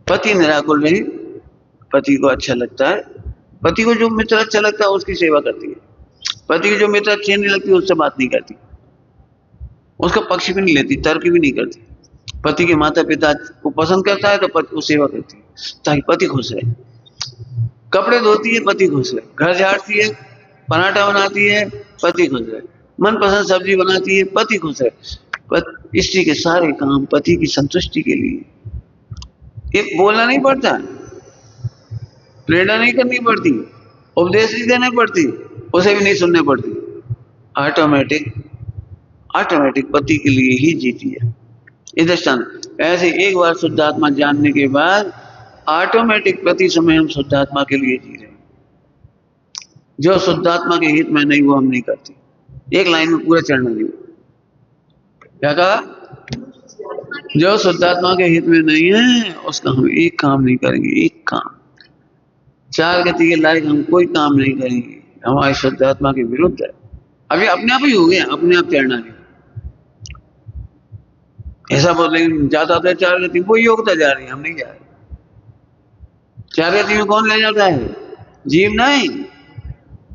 पति निराकुल रहे, पति को अच्छा लगता है, पति को जो मित्र अच्छा लगता है उसकी सेवा करती है, पति की जो मित्र अच्छी नहीं लगती उससे बात नहीं करती, उसका पक्ष भी नहीं लेती, तर्क भी नहीं करती। पति के माता पिता को पसंद करता है तो पति को सेवा करती है ताकि पति खुश रहे। कपड़े धोती है पति खुश रहे, घर झाड़ती है, पराठा बनाती है, पति खुश रहे, मनपसंद सब्जी बनाती है, पति खुश रहे। स्त्री के सारे काम पति की संतुष्टि के लिए। ये बोलना नहीं पड़ता, प्रेरणा नहीं करनी पड़ती, उपदेश नहीं देने पड़ती, उसे भी नहीं सुनने पड़ती, ऑटोमेटिक पति के लिए ही जीती है। दृष्टांत ऐसे एक बार शुद्ध आत्मा जानने के बाद ऑटोमेटिक प्रति समय हम शुद्ध आत्मा के लिए जी रहे हैं। जो शुद्ध आत्मा के हित में नहीं वो हम नहीं करते। एक लाइन में पूरा चढ़ना नहीं। क्या कहा? जो शुद्ध आत्मा के हित में नहीं है उसका हम एक काम नहीं करेंगे, एक काम। चार गति के लायक हम कोई काम नहीं करेंगे, हमारी शुद्ध आत्मा के विरुद्ध है। अभी अपने आप ही हो गया, अपने आप चढ़ना नहीं। ऐसा बोलेंगे जाता था चार गति, वो योग्यता जा रही है, हम नहीं जा रहे। चार गति में कौन ले जाता है? जीव नहीं,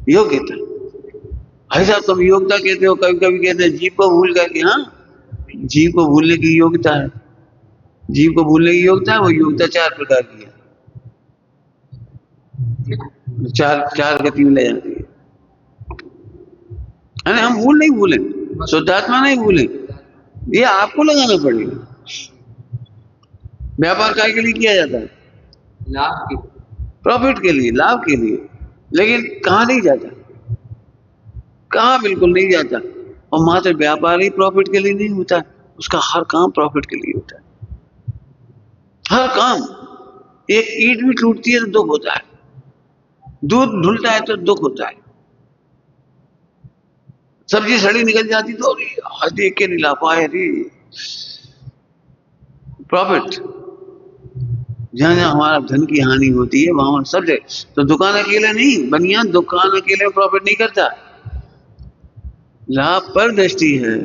योग्यता। भाई साहब तुम योग्यता कहते हो, कभी कभी कहते हैं जीव को भूल करके। हाँ, जीव को भूलने की योग्यता है, जीव को भूलने की योग्यता है। वो योग्यता चार प्रकार की है, चार गति में ले जाती है ना। हम भूल नहीं भूले, शुद्धात्मा नहीं भूले, ये आपको लगाना पड़ेगा। व्यापार काय के लिए किया जाता है? लाभ की। प्रॉफिट के लिए, लाभ के लिए। लेकिन कहाँ नहीं जाता, कहाँ बिल्कुल नहीं जाता। और मात्र व्यापार ही प्रॉफिट के लिए नहीं होता, उसका हर काम प्रॉफिट के लिए होता है, हर काम। एक ईंट भी टूटती है तो दुख होता है, दूध ढुलता है तो दुख होता है, सब्जी सड़ी निकल जाती तो अरे देख के नहीं ला पाए, अरे प्रॉफिट। जहां जहां हमारा धन की हानि होती है वहां सब जगह। तो दुकान अकेले नहीं, बनियान दुकान अकेले प्रॉफिट नहीं करता, लाभ पर दृष्टि है।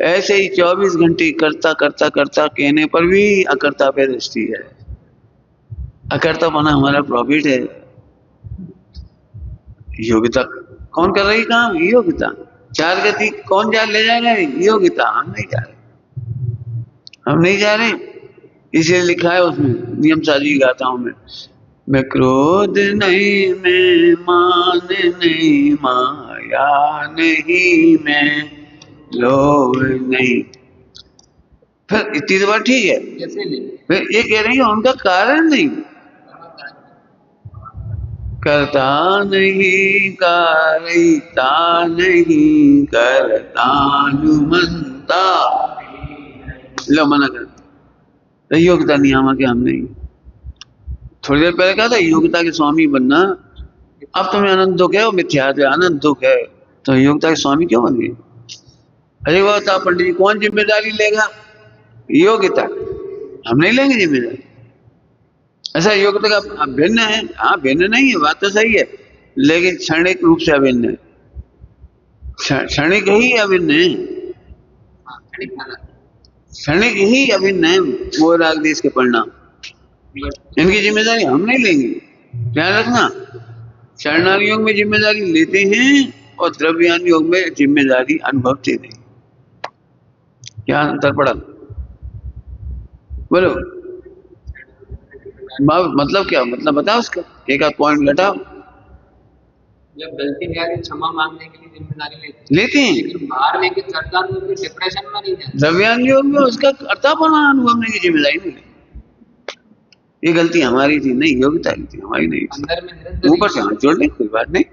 ऐसे ही 24 घंटे करता करता करता कहने पर भी अकर्ता पे दृष्टि है। अकर्ता बना हमारा प्रॉफिट है। योग्यता कौन कर रही काम? योग्यता। चार गति कौन जा ले जा रहे? योग्यता। हम नहीं जा रहे, हम नहीं जा रहे। इसलिए लिखा है उसमें नियम साजी गाथाओं में, मैं क्रोध नहीं, मैं मान नहीं, माया नहीं, मैं लोभ नहीं। फिर इतनी तो बात ठीक है, कैसे ले? फिर ये कह रही है उनका कारण नहीं, करता नहीं, कारिता नहीं, करतानुमंता। लो मना कर, तो योग्यता नियामक है, हम नहीं। थोड़ी देर पहले कहा था योग्यता के स्वामी बनना, अब तुम्हें आनंद दुख है और मिथ्या है, आनंद दुख है तो योग्यता के स्वामी क्यों बन गए? अरे वो था पंडित जी, कौन जिम्मेदारी लेगा? योग्यता। हम नहीं लेंगे जिम्मेदारी। ऐसा योग्यता का भिन्न है? हाँ भिन्न नहीं है, बात तो सही है, लेकिन क्षणिक रूप से अभिन्न है, क्षणिक ही अभिन्न है, क्षणिक ही अभिन्न है वो राग देश के परिणाम। इनकी जिम्मेदारी हम नहीं लेंगे, ध्यान रखना। शरणागति योग में जिम्मेदारी लेते हैं और द्रव्यान योग में जिम्मेदारी अनुभवते नहीं। क्या अंतर पड़ा? बोलो, मतलब क्या मतलब बताओ उसका, एक आध पॉइंट घटाओ। जब गलती है क्षमा मांगने के लिए जिम्मेदारी लेते हैं, लेकिन बाहर लेके सरकार में फिर डिप्रेशन में नहीं जाते। द्रव्यान योग में उसका कर्तापना अनुभवने की जिम्मेदारी नहीं लेते। ये गलती हमारी थी नहीं, योग्यता की थी, हमारी नहीं। अंदर में ऊपर से हाथ जोड़ ले, कोई बात नहीं।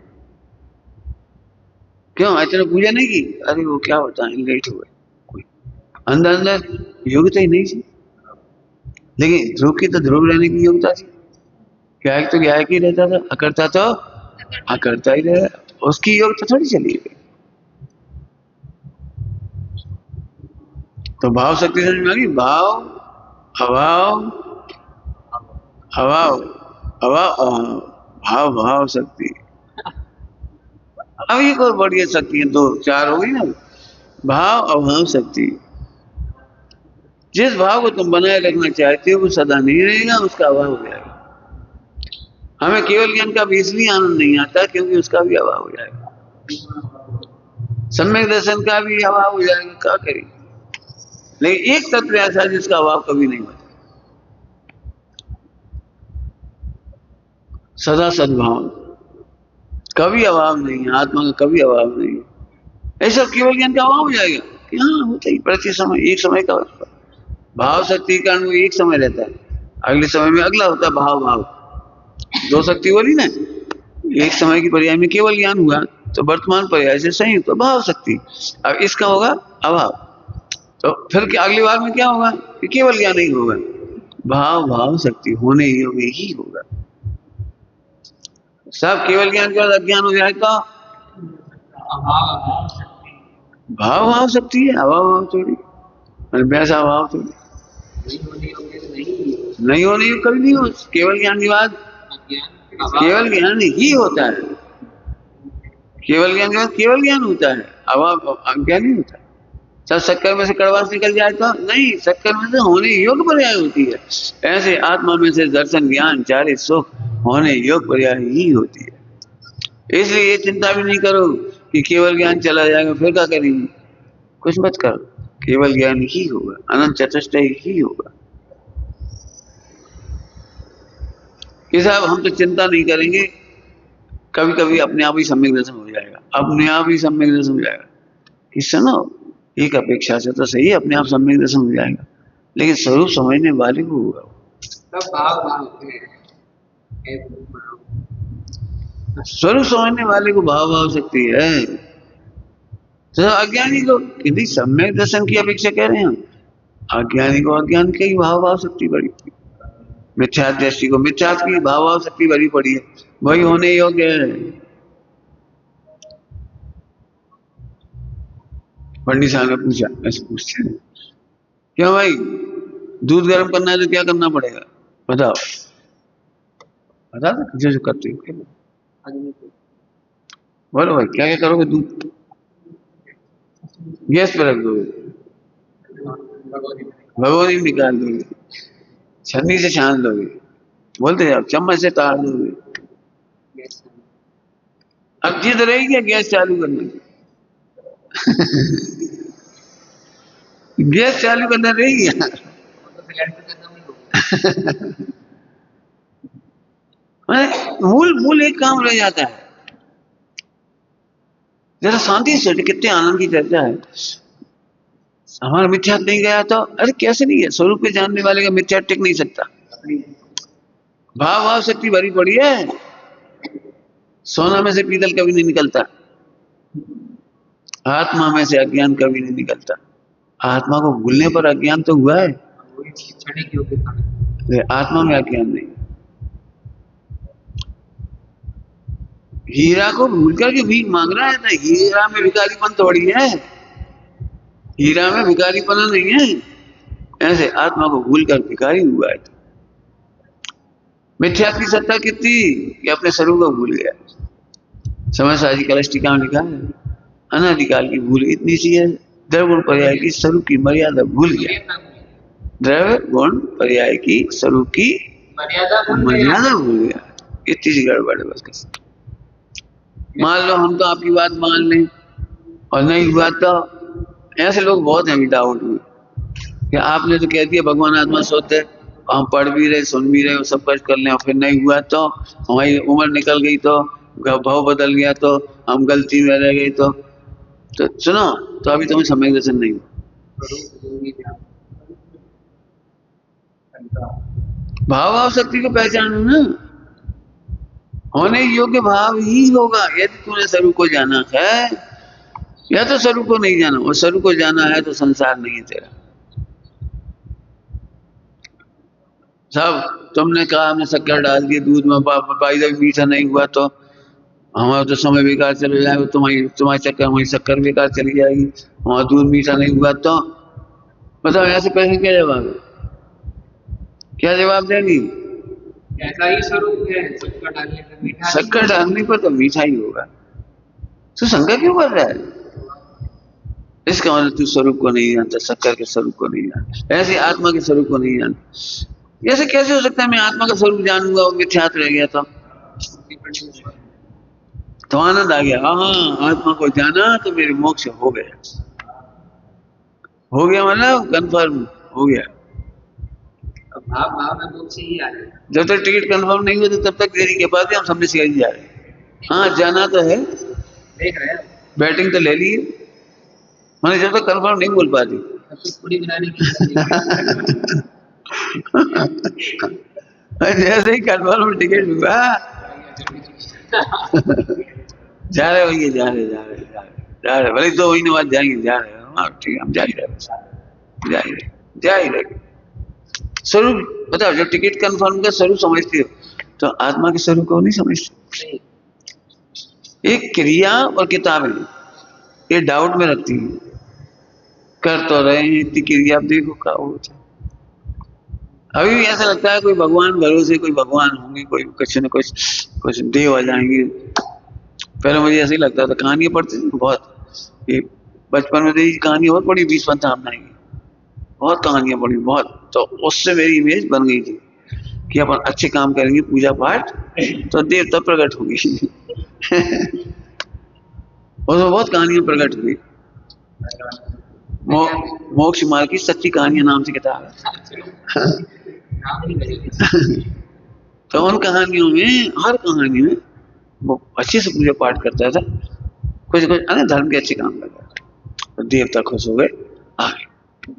क्यों इतना पूजा नहीं की? अरे वो क्या होता है, लेट हुए, कोई अंदर अंदर योग्यता ही नहीं थी। लेकिन ध्रुव की तो ध्रुव रहने की योग्यता थी, गायक तो गायक ही रहता था, अकर्ता तो अकर्ता ही रहा, उसकी योग्यता थोड़ी चली गई। तो भाव शक्ति समझ में आ गई? भाव अभाव, अभाव अभाव, भाव भाव शक्ति। अब एक और बढ़िया शक्ति है, दो चार हो गई ना, भाव अभाव शक्ति। जिस भाव को तुम बनाए रखना चाहते हो वो सदा नहीं रहेगा, उसका अभाव हो जाएगा। हमें केवल ज्ञान का भी इसलिए आनंद नहीं आता क्योंकि उसका भी अभाव हो जाएगा, सम्यक दर्शन का भी अभाव हो जाएगा, क्या करेंगे। लेकिन एक तत्व ऐसा जिसका अभाव कभी नहीं होता, सदा सद्भाव, कभी अभाव नहीं है, आत्मा का कभी अभाव नहीं है। ऐसा केवल ज्ञान का अभाव हो जाएगा कि हाँ होता ही प्रति समय, एक समय का भाव शक्ति का अनुभव एक समय रहता है, अगले समय में अगला होता है भाव भाव। दो शक्ति बोली ना, एक समय की पर्याय में केवल ज्ञान हुआ तो वर्तमान पर्याय से संयुक्त तो भाव शक्ति। अब इसका होगा अभाव, तो फिर अगली बार में क्या होगा कि केवल ज्ञान ही होगा, भाव भाव शक्ति होने योग्य ही होगा। सब केवल ज्ञान के बाद अज्ञान हो जाए तो भाव भाव शक्ति है, अभाव भाव थोड़ी, वैसा भाव थोड़ी नहीं होने योग्य कभी नहीं हो। केवल ज्ञान के बाद केवल ज्ञान ही होता है, केवल ज्ञान के बाद केवल ज्ञान होता है, अभाव अज्ञान नहीं होता। सब शक्कर में से कड़वास निकल जाए तो नहीं, शक्कर में से होने योग्य पर्याय होती है। ऐसे आत्मा में से दर्शन ज्ञान चारित सुख होने योग्य पर्याय ही होती है। इसलिए ये चिंता भी नहीं करो कि केवल ज्ञान चला जाएगा फिर क्या करेंगे, कुछ मत करो, केवल ज्ञान ही होगा, अनंत चतुष्टय ही होगा। कि साहब हम तो चिंता नहीं करेंगे, कभी कभी अपने आप ही सम्यक दर्शन हो जाएगा, अपने आप ही सम्यक दर्शन हो जाएगा। कि सुनो एक अपेक्षा से तो सही, अपने आप सम्यक दर्शन हो जाएगा, लेकिन स्वरूप समझने वाले को होगा। सब भाव भाव होते हैं। स्वरूप समझने वाले को भाव भाव शक्ति है। तो अज्ञानी को यदि सम्यक दर्शन की अपेक्षा कह रहे हैं, अज्ञानी को अज्ञान की भाव भाव शक्ति बड़ी, मिथ्या दृष्टि को मिथ्या की भाव भाव शक्ति बड़ी पड़ी है, वही होने योग्य है। पंडित साहब ने पूछा, ऐसे पूछते हैं क्यों भाई, दूध गर्म करना है तो क्या करना पड़ेगा बताओ, बता दो जो जो करते हो बोलो भाई, क्या क्या करोगे, दूध गैस पे रख दोगे, भगोनी में निकाल दोगे, छन्नी से छान दोगे, बोलते जाओ, चम्मच से ताड़ दोगे। अब जिद रही क्या गैस चालू करने की? गैस चालू करना रही क्या? मूल मूल एक काम रह जाता है। जरा शांति से सोचे, कितने आनंद की चर्चा है। हमारा मिथ्या नहीं गया तो, अरे कैसे नहीं है, स्वरूप के जानने वाले का मिथ्या टिक नहीं सकता। भाव भाव शक्ति भरी पड़ी है, सोना में से पीतल कभी नहीं निकलता, आत्मा में से अज्ञान कभी नहीं निकलता। आत्मा को भूलने पर अज्ञान तो हुआ है, आत्मा में अज्ञान नहीं। हीरा को भूल करके भीख मांग रहा है ना, हीरा में भिखारीपन थोड़ी है, हीरा में भिखारीपना नहीं है। ऐसे आत्मा को भूल कर भिखारी हुआ है। मिथ्या की सत्ता कितनी कि अपने स्वरूप को भूल गया। समय साजी कलष्टिका में लिखा है, अनादिकाल की भूल इतनी सी है, द्रव्य गुण पर्याय की स्वरूप की मर्यादा भूल गया। द्रव्य गुण पर्याय की स्वरूप की मर्यादा भूल गया, इतनी सी गड़बड़ है बस। मान लो हम तो आपकी बात मान लें और नहीं हुआ तो, ऐसे लोग बहुत हैं डाउट में कि आपने तो कह दिया भगवान आत्मा सोते, हम पढ़ भी रहे सुन भी रहे सब कुछ कर लें, और फिर नहीं हुआ तो, हमारी उम्र निकल गई तो, भाव बदल गया तो, हम गलती में रह गई तो सुनो, तो अभी तुम्हें सम्यक दर्शन नहीं हुआ। भाव भाव शक्ति को पहचानो ना, होने योग्य भाव ही होगा। यदि तूने स्वरूप को जाना है, या तो स्वरूप को नहीं जाना, और स्वरूप को जाना है तो संसार नहीं है तेरा। सब तुमने कहा हमने शक्कर डाल दी दूध में, पाई मीठा नहीं हुआ तो हमारा तो समय बेकार चले जाएगा, तुम्हारे चक्कर हमारी शक्कर बेकार चली जाएगी, हमारा दूध मीठा नहीं हुआ तो। बताओ ऐसे पैसे क्या जवाब है, क्या जवाब देगी? ऐसा ही स्वरूप है, शक्कर डालने पर मीठा, शक्कर डालने पर तो मीठा ही होगा। तो शंका क्यों कर रहा है? इसका मतलब तू स्वरूप को नहीं जानता, शक्कर के स्वरूप को नहीं जानता, ऐसे आत्मा के स्वरूप को नहीं जानता। ऐसे कैसे हो सकता है मैं आत्मा का स्वरूप जानूंगा और मिथ्यात्व रह गया तो आनंद आ गया, हाँ आत्मा को जाना तो मेरे मोक्ष हो गया, हो गया मतलब कंफर्म हो गया। अब भाव भाव में मोक्ष ही आ रहा है। जब तक टिकट कंफर्म नहीं हुआ तब तक देरी के बाद हम सामने से जा रहे हैं। हाँ जाना तो है, देख रहे हैं, बैटिंग तो ले ली, मैंने जब तक कंफर्म नहीं बोल पाती पूरी बनाने की जैसे ही कंफर्म टिकट हुआ जा रहे भैया, जा रहे भले 2 महीने बाद जाएंगे, जा रहे हैं, ठीक है हम जा ही रहे। स्वरूप बताओ, जब टिकट कंफर्म का स्वरूप समझते हो तो आत्मा के स्वरूप को नहीं समझते। एक क्रिया और किताबें ये डाउट में रखती है, कर तो रहे हैं इतनी क्रिया, आप देखो क्या होता है। अभी भी ऐसा लगता है कोई भगवान भरोसे, कोई भगवान होंगे, कोई कुछ न कुछ देव आ जाएंगे। पहले मुझे ऐसे ही लगता था, कहानियां पढ़ती थी बहुत, ये बचपन में तो कहानियां बहुत पढ़ी, 20 पंचामृत आएंगी, बहुत कहानियां पढ़ी बहुत, तो उससे मेरी इमेज बन गई थी कि अपन अच्छे काम करेंगे पूजा पाठ तो देवता प्रकट होगी उसमें बहुत कहानियां प्रकट हुई। मोक्ष मार्ग की सच्ची कहानियां नाम से किताब है तो उन कहानियों में, हर कहानी में वो अच्छे से पूजा पाठ करता था, कुछ अन्य धर्म के अच्छे काम करता था। तो देवता खुश हो गए, आ गए।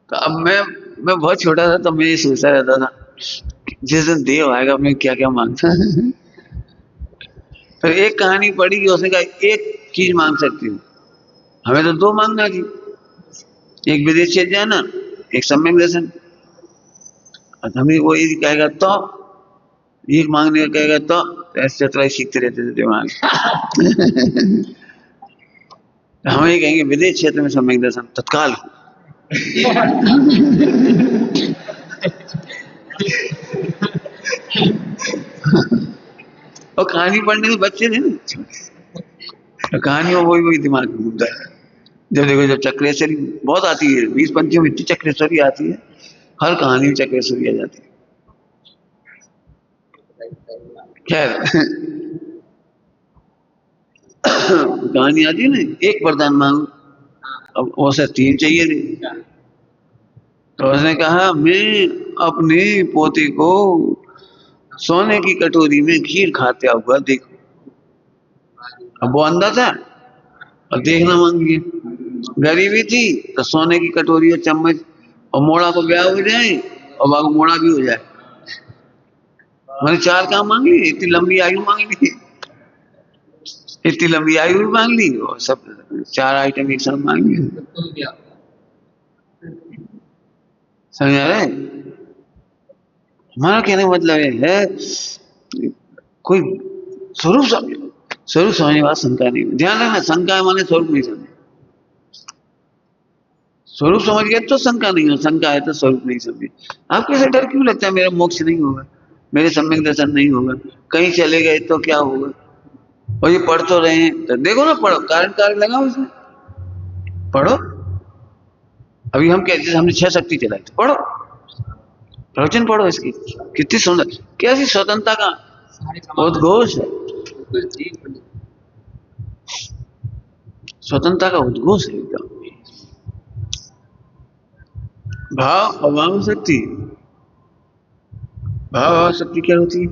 तो अब मैं बहुत छोटा था, तो मैं ये सोचता रहता था जिस दिन देव आएगा मैं क्या क्या मांगता। फिर एक कहानी पढ़ी कि उसने कहा एक चीज मांग सकती हूँ, हमें तो दो मांगना थी, एक विदेश चल जाना, एक सम्यक दर्शन। हमें वो यदि कहेगा तो एक मांगने का कहेगा तो ऐसे चतुराई सीखते रहते थे दिमाग। हम ये कहेंगे विदेश क्षेत्र में सम्यक दर्शन तत्काल। और कहानी पढ़ने में बच्चे थे ना, तो कहानी में वही दिमाग में घूमता है। जब देखो जब चक्रेश्वरी बहुत आती है, 20 पंक्तियों में इतनी चक्रेश्वरी आती है, हर कहानी में चक्रेश्वरी आ जाती है। खैर कहानी आती है ना, एक वरदान मांगो, अब उसे 3 चाहिए थे। तो उसने कहा मैं अपने पोते को सोने की कटोरी में खीर खाते हुआ देखो। अब वो अंधा था और देखना मांग लिया, गरीबी थी तो सोने की कटोरी और चम्मच और मोड़ा को ब्याह हो जाए और बाबू मोड़ा भी हो जाए। मैंने 4 काम मांग ली, इतनी लंबी आयु मांग ली, इतनी लंबी आयु भी मांग ली और सब 4 आइटम एक साथ मांग लिए। समझ आ रहा है? हमारा कहने का मतलब है कोई स्वरूप समझो, स्वरूप समझने के बाद शंका नहीं। ध्यान रखना, शंका है माने स्वरूप नहीं समझे। स्वरूप समझ गए तो शंका नहीं हो, शंका है तो स्वरूप नहीं समझे। आपको ऐसा डर क्यों लगता है मेरा मोक्ष नहीं होगा, मेरे सम्यक दर्शन नहीं होगा, कहीं चले गए तो क्या होगा? और ये पढ़ तो रहे हैं, तो देखो ना, पढ़ो, कारण कार्य लगाओ इसमें, पढ़ो। अभी हम कहते हमने 6 शक्ति चलाई, तो पढ़ो, प्रवचन पढ़ो इसकी, कितनी सुंदर, कैसी स्वतंत्रता का उद्घोष है, स्वतंत्रता का उद्घोष है एकदम। भाव अभाव शक्ति, भाव अभाव शक्ति क्या होती है?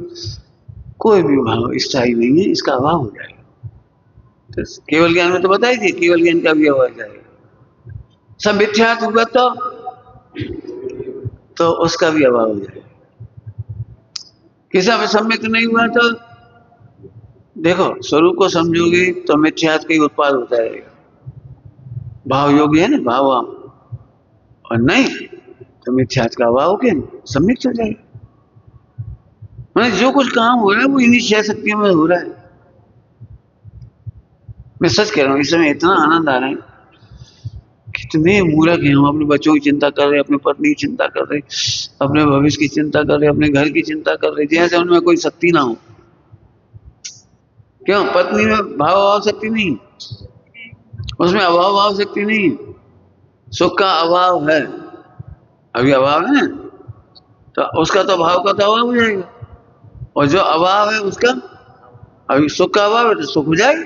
कोई भी भाव स्थायी नहीं है, इसका अभाव हो जाएगा। तो केवल ज्ञान में तो बताई थी, केवल ज्ञान का भी अभाव हो जाएगा। सब मिथ्यात्व हुआ तो उसका भी अभाव हो जाएगा। किसी में सम्यक नहीं हुआ तो देखो, स्वरूप को समझोगे तो मिथ्यात्व का ही उत्पाद होता रहेगा। भाव योगी है ना, भाव, और नहीं तो मिथ्यात्व का अभाव के सम्यक हो जाएगा। मैंने जो कुछ काम हो रहा है वो इन्हीं 6 शक्तियों में हो रहा है। मैं सच कह रहा हूँ, इस समय इतना आनंद आ रहा है, कितने मूर्ख हैं हम, अपने बच्चों की चिंता कर रहे, अपनी पत्नी की चिंता कर रहे, अपने भविष्य की चिंता कर रहे, अपने घर की चिंता कर रहे, जैसे उनमें कोई शक्ति ना हो। क्यों? पत्नी में भाव अभाव शक्ति नहीं, उसमें अभाव भाव शक्ति नहीं, सुख का अभाव है, अभी अभाव है ना, तो उसका तो भाव का तो अभाव हो जाएगा, और जो अभाव है उसका, अभी सुख का अभाव है तो सुख हो जाएगा।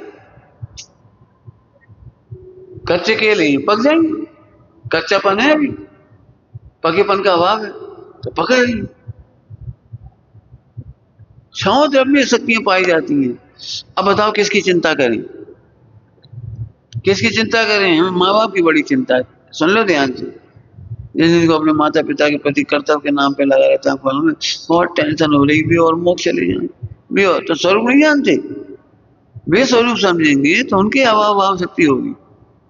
कच्चे केले पक जाएंगे, कच्चापन है अभी, पकेपन का अभाव है तो पकेगी। 6 द्रव्य शक्तियां पाई जाती हैं। अब बताओ किसकी चिंता करें, किसकी चिंता करें? हमें माँ बाप की बड़ी चिंता है। सुन लो ध्यान से, जिनको अपने माता पिता के प्रति कर्तव्य के नाम पे लगा रहता है, हमें बहुत टेंशन हो रही भी और मोक्ष चले जाए भी, और तो स्वरूप नहीं जानते, वे स्वरूप समझेंगे तो उनके अभाव भाव शक्ति होगी।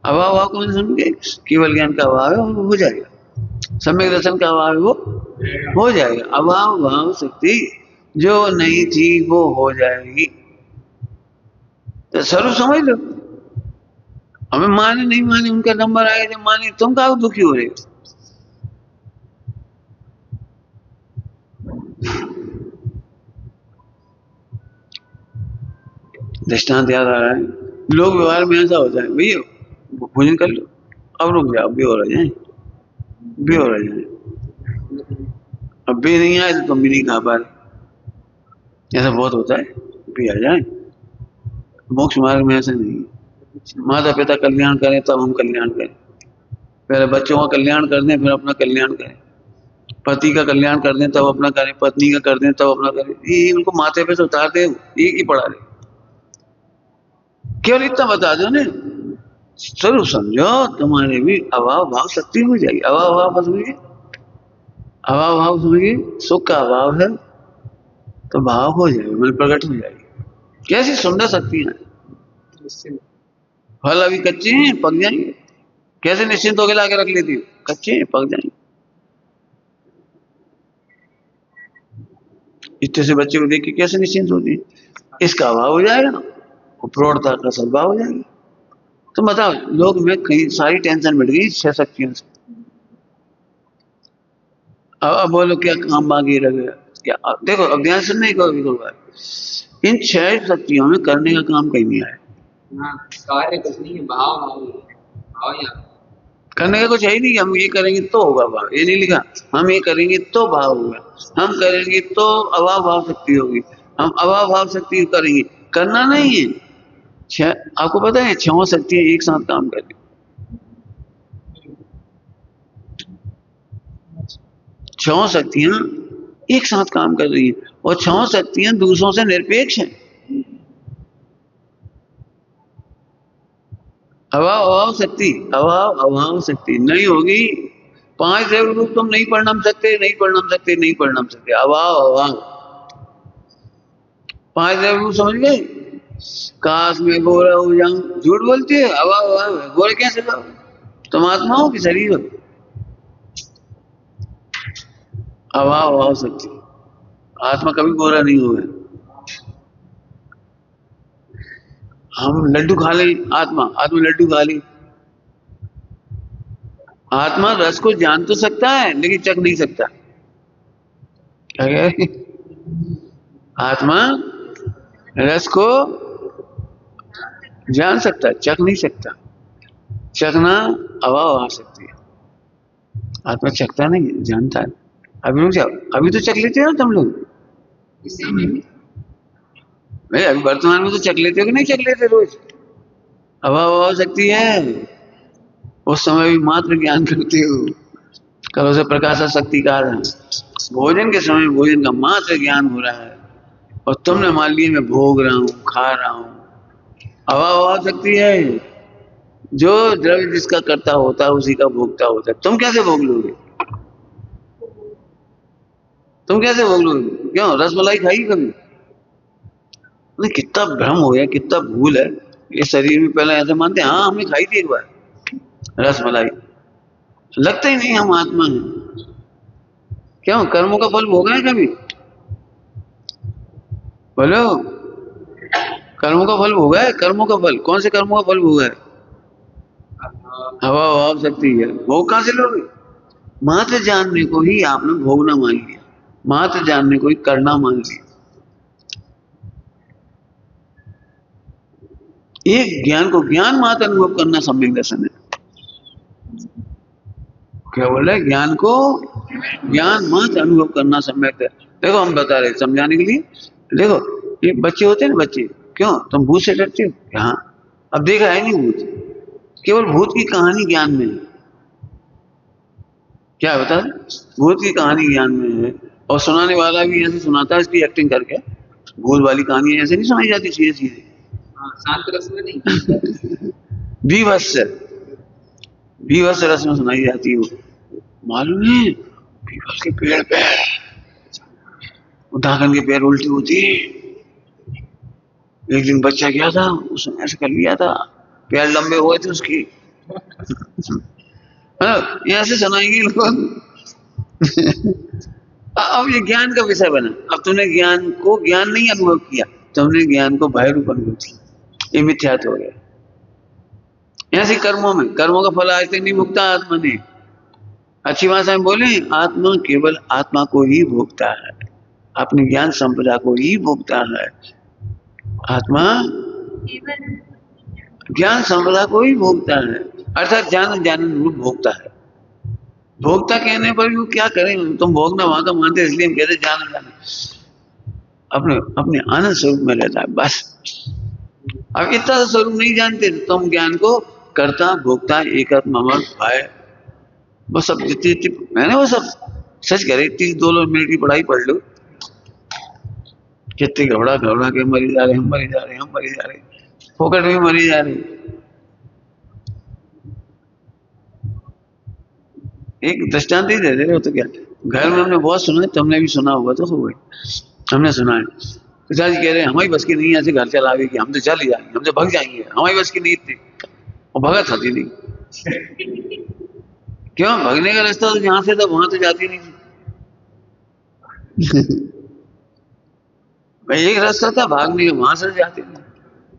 अभाव भाव को समझे, केवल ज्ञान का अभाव है वो हो जाएगा, सम्यक दर्शन का अभाव है वो हो जाएगा। अभाव भाव शक्ति जो नहीं थी वो हो जाएगी। तो स्वरूप समझ लो, हमें माने नहीं माने उनका नंबर आएगा, जब माने तुम कहा दुखी हो रहे हो। दृष्टांत याद आ रहा है, लोग व्यवहार में ऐसा होता है, भैया भोजन कर लो, अब रुक जाओ, बे हो रह जाए, बे हो रह जाए, अब बे नहीं आए तो तुम भी नहीं खा पा रहे, ऐसा बहुत होता है, बे आ जाए। मोक्ष मार्ग में ऐसा नहीं है, माता पिता कल्याण करें तब हम कल्याण करें, पहले बच्चों का कल्याण कर दें फिर अपना कल्याण करें, पति का कल्याण कर दें तब अपना करें, पत्नी का कर दें तब अपना करें, ये उनको माथे पे से उतार दे, ये पढ़ा रहे। केवल इतना बता दो ना, स्वरूप समझो, तुम्हारे भी अभाव भाव शक्ति हो जाएगी। अभाव भाव समझिए, अभाव भाव समझिए, सुख का अभाव है तो भाव हो जाएगा, मतलब प्रकट हो जाएगी। कैसी सुंदर शक्तियां हैं। फल अभी कच्चे हैं, पक जाएंगे। कैसे निश्चिंत होकर लाके रख लेती हो, कच्चे हैं, पक जाएंगे। इतने से बच्चे को देख के कैसे निश्चिंत होती है? इसका अभाव हो जाएगा और प्रौढ़ता का सद्भाव हो जाएगा। तो बताओ, लोग में कई सारी टेंशन मिट गई 6 शक्तियों से। अब बोलो क्या काम बाकी रह गया क्या? अब देखो, अब ध्यान से नहीं करो बात। इन 6 शक्तियों में करने का काम कहीं नहीं आया। हाँ, कार्य कुछ नहीं है, भाव भाव भाव यहाँ करने का कुछ है ही नहीं। हम ये करेंगे तो होगा भाव, ये नहीं लिखा। हम ये करेंगे तो भाव होगा, हम करेंगे तो अभाव भाव शक्ति होगी, हम अभाव भाव शक्ति करेंगे। करना नहीं है। आपको पता है 6 शक्तियां एक साथ काम कर रही, 6 शक्तियां एक साथ काम कर रही है और 6 शक्तियां दूसरों से निरपेक्ष हैं। अभाव अभाव शक्ति, अभाव अभाव शक्ति नहीं होगी। 5 देव रूप तुम नहीं परिणाम सकते, नहीं परिणाम सकते, नहीं परिणाम सकते। अभाव अभाव 5 देव रूप समझ गए। काश में गोरा हो जाऊं, झूठ बोलती है, अभाव अभाव है। गोरे कैसे जाओ? तुम आत्मा हो कि शरीर हो? अभाव अभाव शक्ति, आत्मा कभी गोरा नहीं होगा। हम लड्डू खा ले, आत्मा आत्मा लड्डू खा ली। आत्मा रस को जान तो सकता है लेकिन चख नहीं सकता। क्या कह रहे? आत्मा रस को जान सकता है, चख नहीं सकता। चखना अभाव आ सकती है, आत्मा चखता नहीं, जानता है। अभी रुक जाओ, अभी तो चख लेते हो तुम लोग। भाई अभी वर्तमान में तो चख लेते हो कि नहीं चख लेते रोज? अभाव आ सकती है। उस समय भी मात्र ज्ञान करते हो। कल से प्रकाश शक्ति का भोजन के समय भोजन का मात्र ज्ञान हो रहा है और तुमने मान लिया मैं भोग रहा हूं, खा रहा हूं। अभाव आ सकती है। जो द्रव्य जिसका कर्ता होता है उसी का भोगता होता है। तुम कैसे भोग लोगे? तुम कैसे भोग लोगे? क्यों रसमलाई खाई कभी? नहीं, कितना भ्रम हो गया, कितना भूल है। ये शरीर में पहले ऐसे मानते हैं, हाँ हमने खाई थी एक बार रसमलाई। लगता ही नहीं हम आत्मा हैं। क्यों? कर्मों का फल भोगा है कभी? बोलो, कर्मों का फल भोगा है? कर्मों का फल, कौन से कर्मों का फल भोगा है? हवा अभाव शक्ति है। भोग कहां से लोगे? मात्र जानने को ही आपने भोगना मान लिया, मात्र जानने को ही करना मान लिया। एक ज्ञान को ज्ञान मात्र अनुभव करना सम्यक दर्शन है। क्या बोल रहे? ज्ञान को ज्ञान मात्र अनुभव करना सम्यक है। देखो हम बता रहे समझाने के लिए। देखो ये बच्चे होते हैं ना, बच्चे क्यों तुम भूत से डरते हो? हाँ, अब देखा है नहीं भूत, केवल भूत की कहानी ज्ञान में है। क्या बता रहे? भूत की कहानी ज्ञान में है और सुनाने वाला भी ऐसे सुनाता है इसकी एक्टिंग करके। भूत वाली कहानी ऐसे नहीं सुनाई जाती सीधे सीधे। शांत रस में नहीं, बीभत्स बीभत्स रस में सुनाई जाती है। मालूम है पीपल के पेड़ पे उदाहरण के पैर उल्टी होती है। एक दिन बच्चा गया था, उसने ऐसे कर लिया था, पैर लंबे हुए थे उसकी। ऐसे सुनाएंगे लोग। अब ये ज्ञान का विषय बना। अब तुमने ज्ञान को ज्ञान नहीं अनुभव किया, तुमने ज्ञान को भय रूप अनुभव किया। ये मिथ्यात्व हो गया। ऐसे कर्मों में, कर्मों का फल आज तक नहीं भुगता आत्मा ने। अच्छी भाषा में बोले, आत्मा केवल आत्मा को ही भोगता है, अपनी ज्ञान संपदा को ही भोगता है। आत्मा ज्ञान संपदा को ही भोगता है, अर्थात ज्ञान ज्ञान रूप भोगता है। भोगता कहने पर भी वो क्या करें? तुम भोगना वहां का मानते, इसलिए हम कहते ज्ञान ज्ञान अपने अपने आनंद स्वरूप में रहता है बस। अब इतना स्वरूप नहीं जानते तो तुम ज्ञान को करता भोगता एकात्म भाई। वो सब जितनी मैंने वो सब सच करे, 30-2 मिनट की पढ़ाई पढ़ लो। कितने घबरा घबरा के मरी जा रहे, हम मरी जा रहे, हम मरी जा रहे, फोकट में मरी जा रहे। एक दृष्टांत ही दे दे रहे हो तो क्या। घर में हमने बहुत सुना है, तुमने भी सुना होगा तो हो गई। हमने सुना है पिताजी कह रहे हैं हमारी बस की नहीं ऐसे घर चलावे कि हम तो चल ही जाएंगे, हम तो भग जाएंगे, हमारी बस की नहीं थी। और भगत होती नहीं। क्यों? भगने का रास्ता तो जहां से था वहां तो जाती नहीं थी। भाई एक रास्ता था भागने का, वहां से जाती नहीं।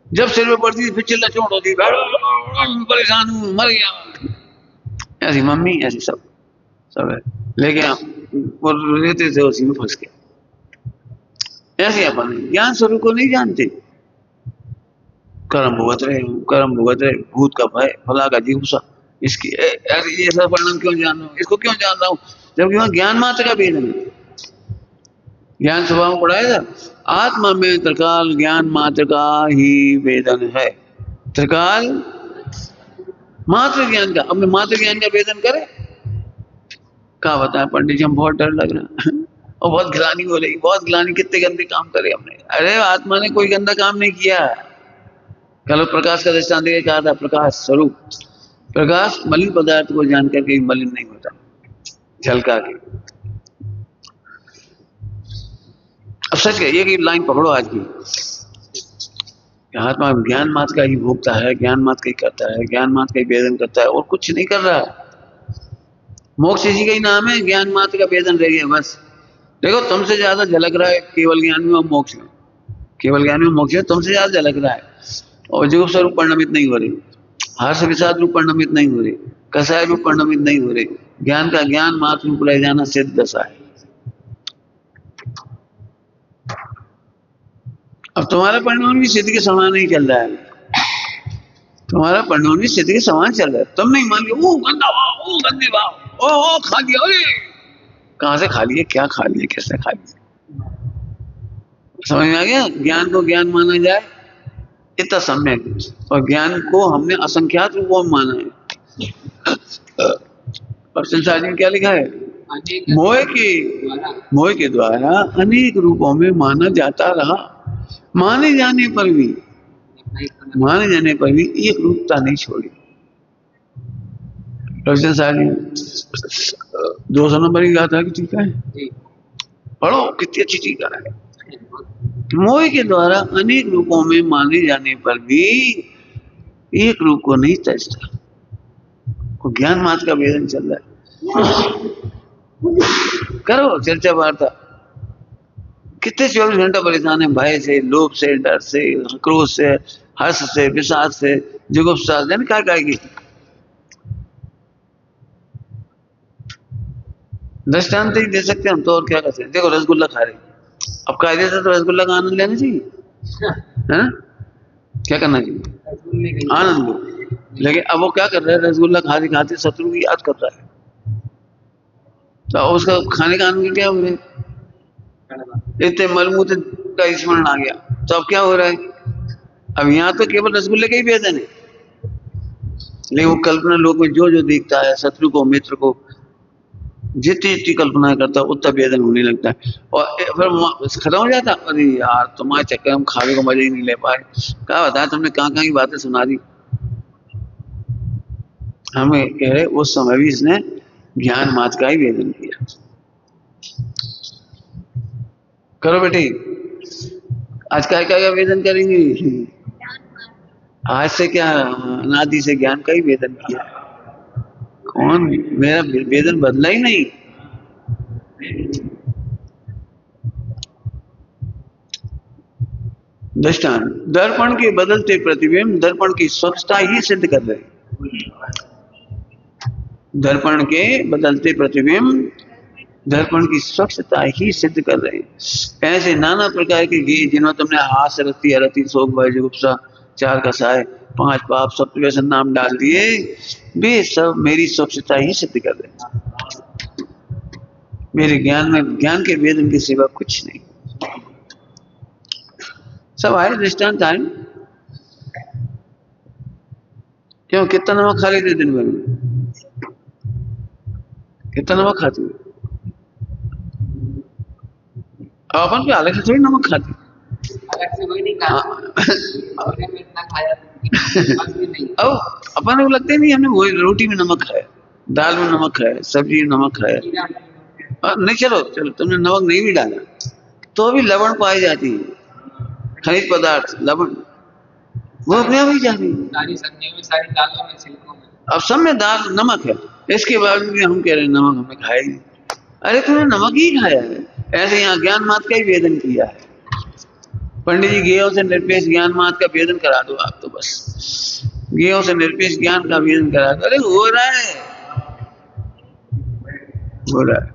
जब सिर में पड़ती थी फिर चिल्ला चोट होती, परेशान हूं, मर गया। ऐसी मम्मी ऐसी सब सब है। लेकिन वो रहते थे उसी में फंस के। ऐसे अपन ज्ञान स्वरूप को नहीं जानते। कर्म भुगत रहे, भूत का भय, फला का जीवसा, इसकी यार ये सब परिणाम क्यों जान रहा हूँ, इसको क्यों जान रहा हूँ, जबकि वहां ज्ञान मात्र का भेद है। ज्ञान स्वभाव में पढ़ाया था, आत्मा में त्रिकाल ज्ञान मात्र का ही वेदन है। त्रिकाल मात्र ज्ञान का, अपने मात्र ज्ञान का वेदन करे। क्या बताएं पंडित जी, हम बहुत डर लग रहा है और बहुत गिलानी हो रही, बहुत गिलानी, कितने गंदे काम करे हमने। अरे आत्मा ने कोई गंदा काम नहीं किया। कल प्रकाश का दृष्टांत देके कहा था, प्रकाश स्वरूप, प्रकाश मलिन पदार्थ को जान करके मलिन नहीं होता, झलका के। अब सच कहिए कि लाइन पकड़ो आज की, आत्मा ज्ञान मात्र का ही भोगता है, ज्ञान मात्र का ही करता है, ज्ञान मात्र का ही वेदन करता है और कुछ नहीं कर रहा है। मोक्ष इसी का ही नाम है, ज्ञान मात्र का वेदन रह गया बस। देखो तुमसे ज्यादा झलक रहा है केवल ज्ञान में और मोक्ष में, केवल ज्ञान में मोक्ष में तुमसे ज्यादा झलक रहा है। और जुगुप्सा स्वरूप परिणमित नहीं हो रही, हर्ष विषाद रूप परिणमित नहीं हो रही, कसाय रूप परिणमित नहीं हो रही। ज्ञान का ज्ञान मात्र रूप रह जाना सिद्ध दशा है। अब तुम्हारा परिणाम भी सिद्ध के समान नहीं चल रहा है, तुम्हारा परिणाम भी सिद्ध के समान चल रहा है। तुम नहीं मान लिया, ओ गंदा भाव, ओ गंदे भाव, ओ खा लिया, अरे कहां से खा लिए, क्या खा लिए, कैसे खा लिए, समझ में आ गया। ज्ञान को ज्ञान माना जाए इतना सम्यक, और ज्ञान को हमने असंख्यात रूपों में माना है। और संसार में क्या लिखा है, मोह के द्वारा अनेक रूपों में माना जाता रहा, माने जाने पर भी एक रूपता नहीं छोड़ी। संसार 200 नंबर की गाथा की टीका है, पढ़ो कितनी अच्छी टीका है। मोह के द्वारा अनेक रूपों में माने जाने पर भी एक रूप को नहीं तजता, को ज्ञान मात्र का वेदन चल रहा है। करो चर्चा वार्ता, कितने 24 घंटा परेशान है, भय से, लोभ से, डर से, क्रोध से, हर्ष से, विषाद से, जुगुप्सा से, क्या कहेगी। दृष्टांत ही दे सकते हम तो, और क्या कर सकते। देखो रसगुल्ला खा रहे, अब कायदे से तो रसगुल्ला का आनंद लेना चाहिए, है ना, क्या करना चाहिए, आनंद लो। लेकिन अब वो क्या कर रहा है, रसगुल्ला खाते खाते शत्रु की याद कर रहा है, तो उसका खाने का आनंद क्या हो रहा है, इतने मलमूत्र का स्मरण आ गया। तो अब क्या हो रहा है, अब यहाँ तो केवल रसगुल्ले का ही वेदन है, लेकिन वो कल्पना लोक में जो जो दिखता है, शत्रु को, मित्र को, जितनी जितनी कल्पना करता है उतना वेदन होने लगता है। और फिर खत्म हो जाता, अरे यार तुम्हारे चक्कर हम खाने को मजा ही नहीं ले पाए। क्या बताया तुमने, कहाँ कहाँ की बातें सुना दी हमें। कह रहे उस समय भी इसने ज्ञान मात्र का ही वेदन किया। करो बेटी, आज क्या वेदन करेंगे, आज से क्या अनादि से ज्ञान का ही वेदन किया। कौन, मेरा वेदन बदला ही नहीं। दृष्टांत, दर्पण के बदलते प्रतिबिंब दर्पण की स्वच्छता ही सिद्ध कर रहे। दर्पण के बदलते प्रतिबिंब दर्पण की स्वच्छता ही सिद्ध कर रहे हैं। ऐसे नाना प्रकार के गीत जिन्होंने तुमने हास्य, रति, अरति, शोक, भय, जुगुप्सा, 4 कसाय, 5 पाप, सप्तव्यसन नाम डाल दिए, वे सब मेरी स्वच्छता ही सिद्ध कर रहे हैं। मेरे ज्ञान में, ज्ञान के वेदन के सिवा कुछ नहीं। सब आए दृष्टांत आए। क्यों, कितना नमक खा लेते दिन भर में, कितना नमक खाते हो। अपन भी अलग से थोड़ी नमक खाते, अलग से कोई नहीं खाता, अपने में इतना खाया नहीं। अब अपन को लगता ही नहीं हमने वो रोटी में नमक खाया। दाल में नमक है, सब्जी में नमक है, नहीं चलो चलो तुमने नमक नहीं भी डाला तो भी लवण पाई जाती है, खनिज पदार्थ लवण, वो अपने आप ही जाती है। सारी सब्जियों में, सारी दालों में, छिलकों में। अब सब में दाल नमक है, इसके बावजूद भी हम कह रहे हैं नमक हमने खाया ही नहीं। अरे तुमने नमक ही खाया है। ऐसे यहाँ ज्ञान मात का ही वेदन किया है। पंडित जी गेयों से निरपेक्ष ज्ञान मात का वेदन करा दो आप, तो बस गेयों से निरपेक्ष ज्ञान का वेदन करा दो। अरे हो रहा है, हो रहा है।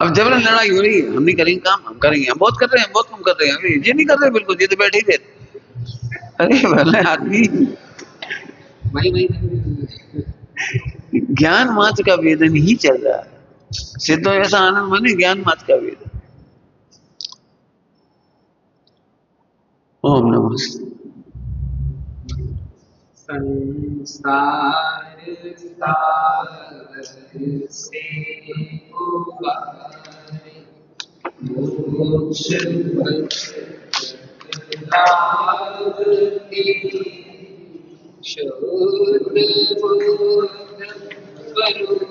अब जबरन लड़ाई हो रही है, हम नहीं करेंगे काम, हम करेंगे, हम बहुत कर रहे हैं, बहुत कम कर रहे हैं, ये नहीं कर रहे बिल्कुल, ये तो बैठे ही रहते। अरे भले आदमी, वही ज्ञान मात्र का वेदन ही चल रहा है। सिद्धों ऐसा आनंद माने ज्ञान मात्र का वेदन। ओम नमः। संसार सागर से उबारे, मोक्ष पथ लागे, शोध बोध वरुण